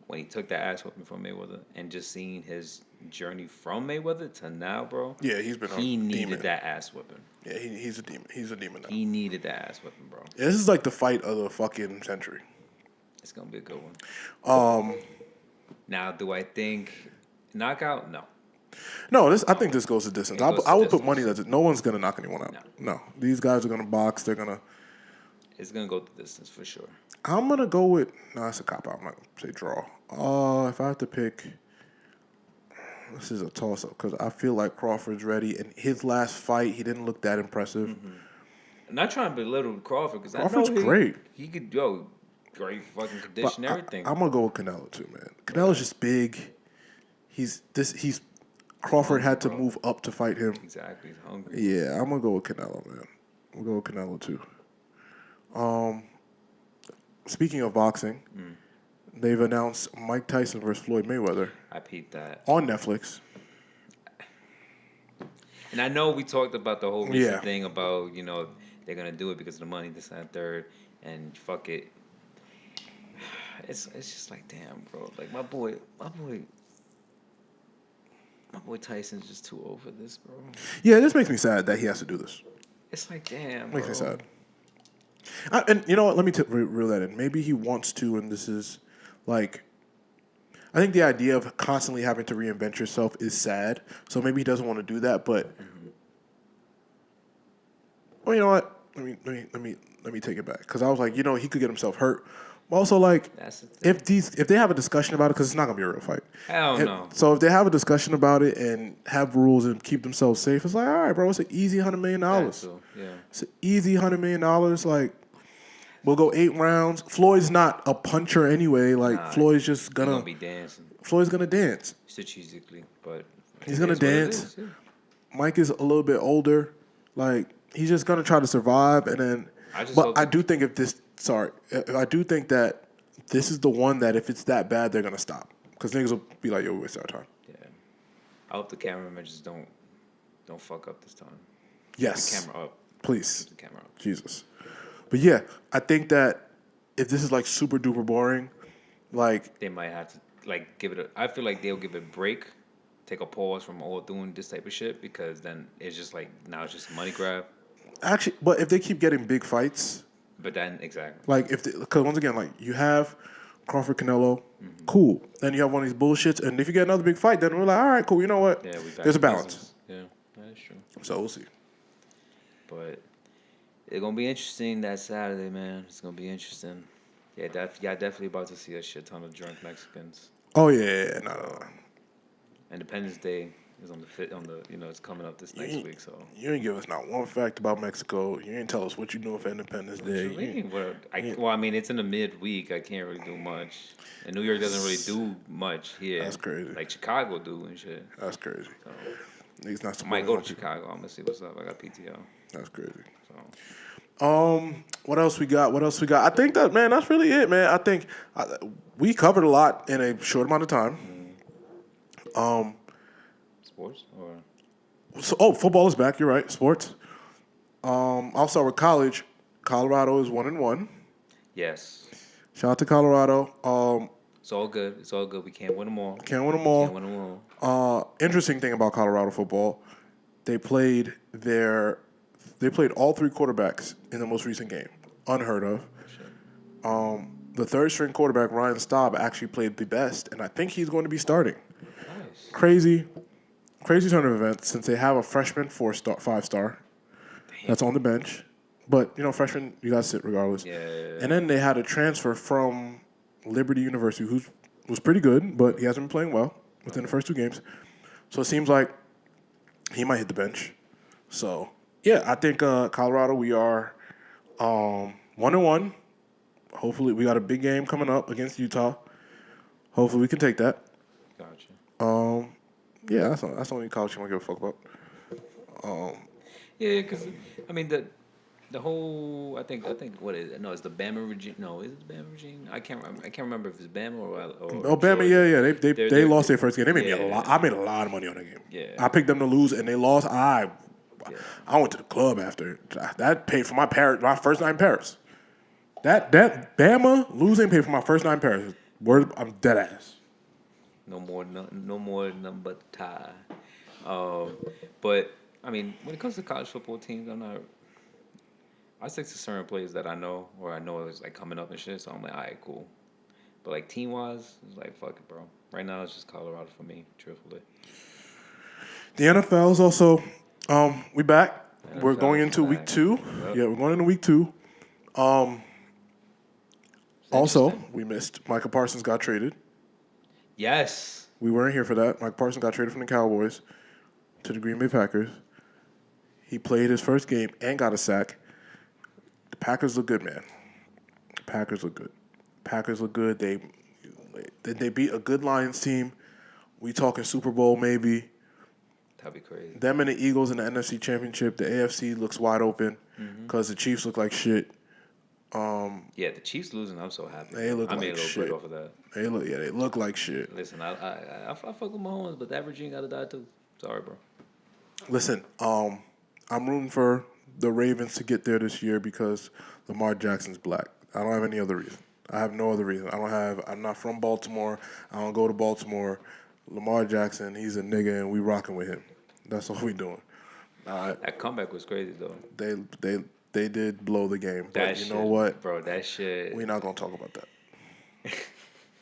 when he took that ass whipping from Mayweather, and just seeing his journey from Mayweather to now, bro. Yeah, he's been. He needed demon. that ass whipping. Yeah, he's a demon. He's a demon now. He needed that ass whipping, bro. Yeah, this is like the fight of the fucking century. It's gonna be a good one. Now, do I think knockout? No. No, I think this goes the distance. I would put money that no one's gonna knock anyone out. No, these guys are gonna box. They're gonna. It's gonna go the distance for sure. I'm gonna go with. No, that's a cop out. I'm not gonna say draw. If I have to pick, this is a toss up because I feel like Crawford's ready. And his last fight, he didn't look that impressive. Mm-hmm. I'm not trying to belittle Crawford because I know Crawford's great. He could great fucking condition, everything. I'm gonna go with Canelo too, man. Canelo's just big. Crawford had to move up to fight him. Exactly, he's hungry. Yeah, I'm gonna go with Canelo, man. We'll go with Canelo too. Speaking of boxing, they've announced Mike Tyson versus Floyd Mayweather. I peeped that on Netflix. And I know we talked about the whole recent thing about they're gonna do it because of the money, this and that, third. and fuck it. It's just like, damn, bro. Like my boy Tyson's just too old for this, bro. Yeah, this makes me sad that he has to do this. It's like, damn, Makes me bro. sad. And you know what? Let me reel that in. Maybe he wants to, and this is like, I think the idea of constantly having to reinvent yourself is sad. So maybe he doesn't want to do that. But, well, you know what? Let me take it back, because I was like, you know, he could get himself hurt. Also, like, That's the thing. if they have a discussion about it, because it's not gonna be a real fight. Hell no. So if they have a discussion about it and have rules and keep themselves safe, it's like, all right, bro, it's an easy $100 million. Yeah. It's an easy $100 million. Like, we'll go 8 rounds. Floyd's not a puncher anyway. Like, Floyd's just gonna be dancing. Floyd's gonna dance Strategically, but he's gonna dance. Yeah. Mike is a little bit older. Like, he's just gonna try to survive, and then. I do think I do think that this is the one that if it's that bad, they're gonna stop, because niggas will be like, yo, we wasted our time. Yeah. I hope the cameraman just don't fuck up this time. Yes. Keep the camera up. Please. Keep the camera up. Jesus. But yeah, I think that if this is like super duper boring, like, they might have to like give it I feel like they'll give it a break, take a pause from all doing this type of shit, because then it's just like, now it's just a money grab. actually, but if they keep getting big fights, But then exactly. like because once again, like, you have Crawford Canelo, cool. Then you have one of these bullshits, and if you get another big fight, then we're like, all right, cool. You know what? Yeah, There's a balance. Business. Yeah, that's true. So we'll see. But it's gonna be interesting that Saturday, man. It's gonna be interesting. Yeah, y'all definitely about to see a shit ton of drunk Mexicans. Oh yeah, no. Independence Day is on the it's coming up this next week. So you ain't give us not one fact about Mexico. You ain't tell us what you doing for Independence Day. What you mean? Well, I mean, it's in the midweek. I can't really do much, and New York doesn't really do much here. That's crazy. Like Chicago do and shit. That's crazy. So, Niggas not I might go to supporting Chicago. I'm gonna see what's up. I got PTO. That's crazy. So. What else we got? I think that, man, that's really it, man. I think we covered a lot in a short amount of time. Sports or So, football is back. You're right. Sports. I'll start with college. Colorado is 1-1. yes. Shout out to Colorado. It's all good. It's all good. We can't win them all. Can't win them all. Can't win them all. Interesting thing about Colorado football, they played all 3 quarterbacks in the most recent game. Unheard of. Sure. The third string quarterback, Ryan Staub, actually played the best, and I think he's going to be starting. Nice. Crazy turn of events, since they have a freshman 5-star that's on the bench. But, freshman, you got to sit regardless. Yeah. And then they had a transfer from Liberty University, who was pretty good, but he hasn't been playing well within the first 2 games. So it seems like he might hit the bench. So, yeah, I think Colorado, we are 1-1. Hopefully, we got a big game coming up against Utah. Hopefully, we can take that. Gotcha. Yeah, that's the only college you want to give a fuck about. Yeah, because I mean the whole I think what is it? No, it's the Bama regime. No, is it the Bama regime? I can't remember if it's Bama or Bama, yeah. They lost their first game. They made me yeah. a lot. I made a lot of money on that game. Yeah. I picked them to lose, and they lost. I went to the club after. That paid for my first night in Paris. That Bama losing paid for my first night in Paris. I'm dead ass. No more nothing but tie. But I mean, when it comes to college football teams, I stick to certain players that I know is like coming up and shit. So I'm like, all right, cool. But like team wise, it's like fuck it, bro. Right now it's just Colorado for me, truthfully. The NFL is also we back. NFL We're going into week 2. Yep. Yeah, we're going into week 2. Also, we missed Micah Parsons got traded. Yes. We weren't here for that. Mike Parsons got traded from the Cowboys to the Green Bay Packers. He played his first game and got a sack. The Packers look good, man. The Packers look good. They beat a good Lions team. We talking Super Bowl maybe. That'd be crazy. Them and the Eagles in the NFC Championship. The AFC looks wide open because the Chiefs look like shit. Yeah, the Chiefs losing, I'm so happy. They look I like made a little shit. bread off of that. They look like shit. Listen, I fuck with Mahomes, but that Virginia gotta die too. Sorry, bro. Listen, I'm rooting for the Ravens to get there this year because Lamar Jackson's black. I don't have any other reason. I have no other reason. I'm not from Baltimore. I don't go to Baltimore. Lamar Jackson, he's a nigga, and we rocking with him. That's all we doing. That comeback was crazy though. They did blow the game, but That you shit, know what? bro? That shit. We're not gonna talk about that.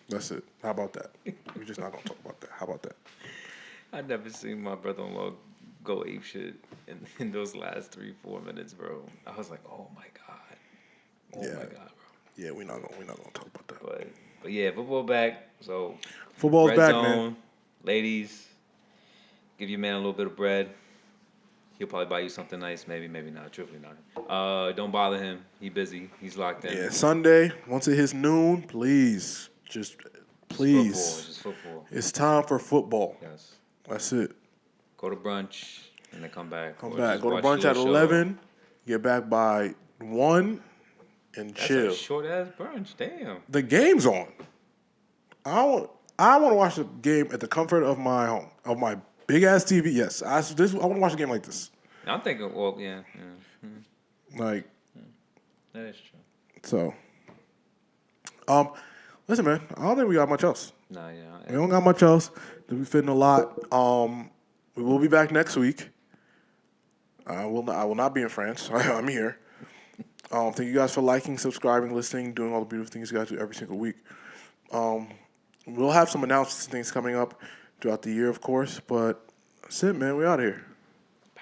That's it. How about that? We're just not gonna talk about that. How about that? I never seen my brother-in-law go ape shit in those last 3-4 minutes, bro. I was like, oh my god, my god, bro. Yeah, we're not gonna talk about that. But yeah, football back. So football's Red back, Zone, man. Ladies, give your man a little bit of bread. He'll probably buy you something nice. Maybe not. Truthfully not. Don't bother him. He busy. He's locked in. Yeah, Sunday, once it hits noon, please. Just football. It's time for football. Yes. That's it. Go to brunch and then come back. Go to brunch at 11. Get back by 1 and chill. That's a short ass brunch. Damn. The game's on. I want to watch the game at the comfort of my home, of my big ass TV. Yes, I want to watch a game like this. I'm thinking. Well, yeah. Like. That is true. So, listen, man. I don't think we got much else. Nah, yeah. We don't got much else. We fitting a lot. We will be back next week. I will not be in France. I'm here. Thank you guys for liking, subscribing, listening, doing all the beautiful things you guys do every single week. We'll have some announcements and things coming up throughout the year, of course. But that's it, man. We out of here.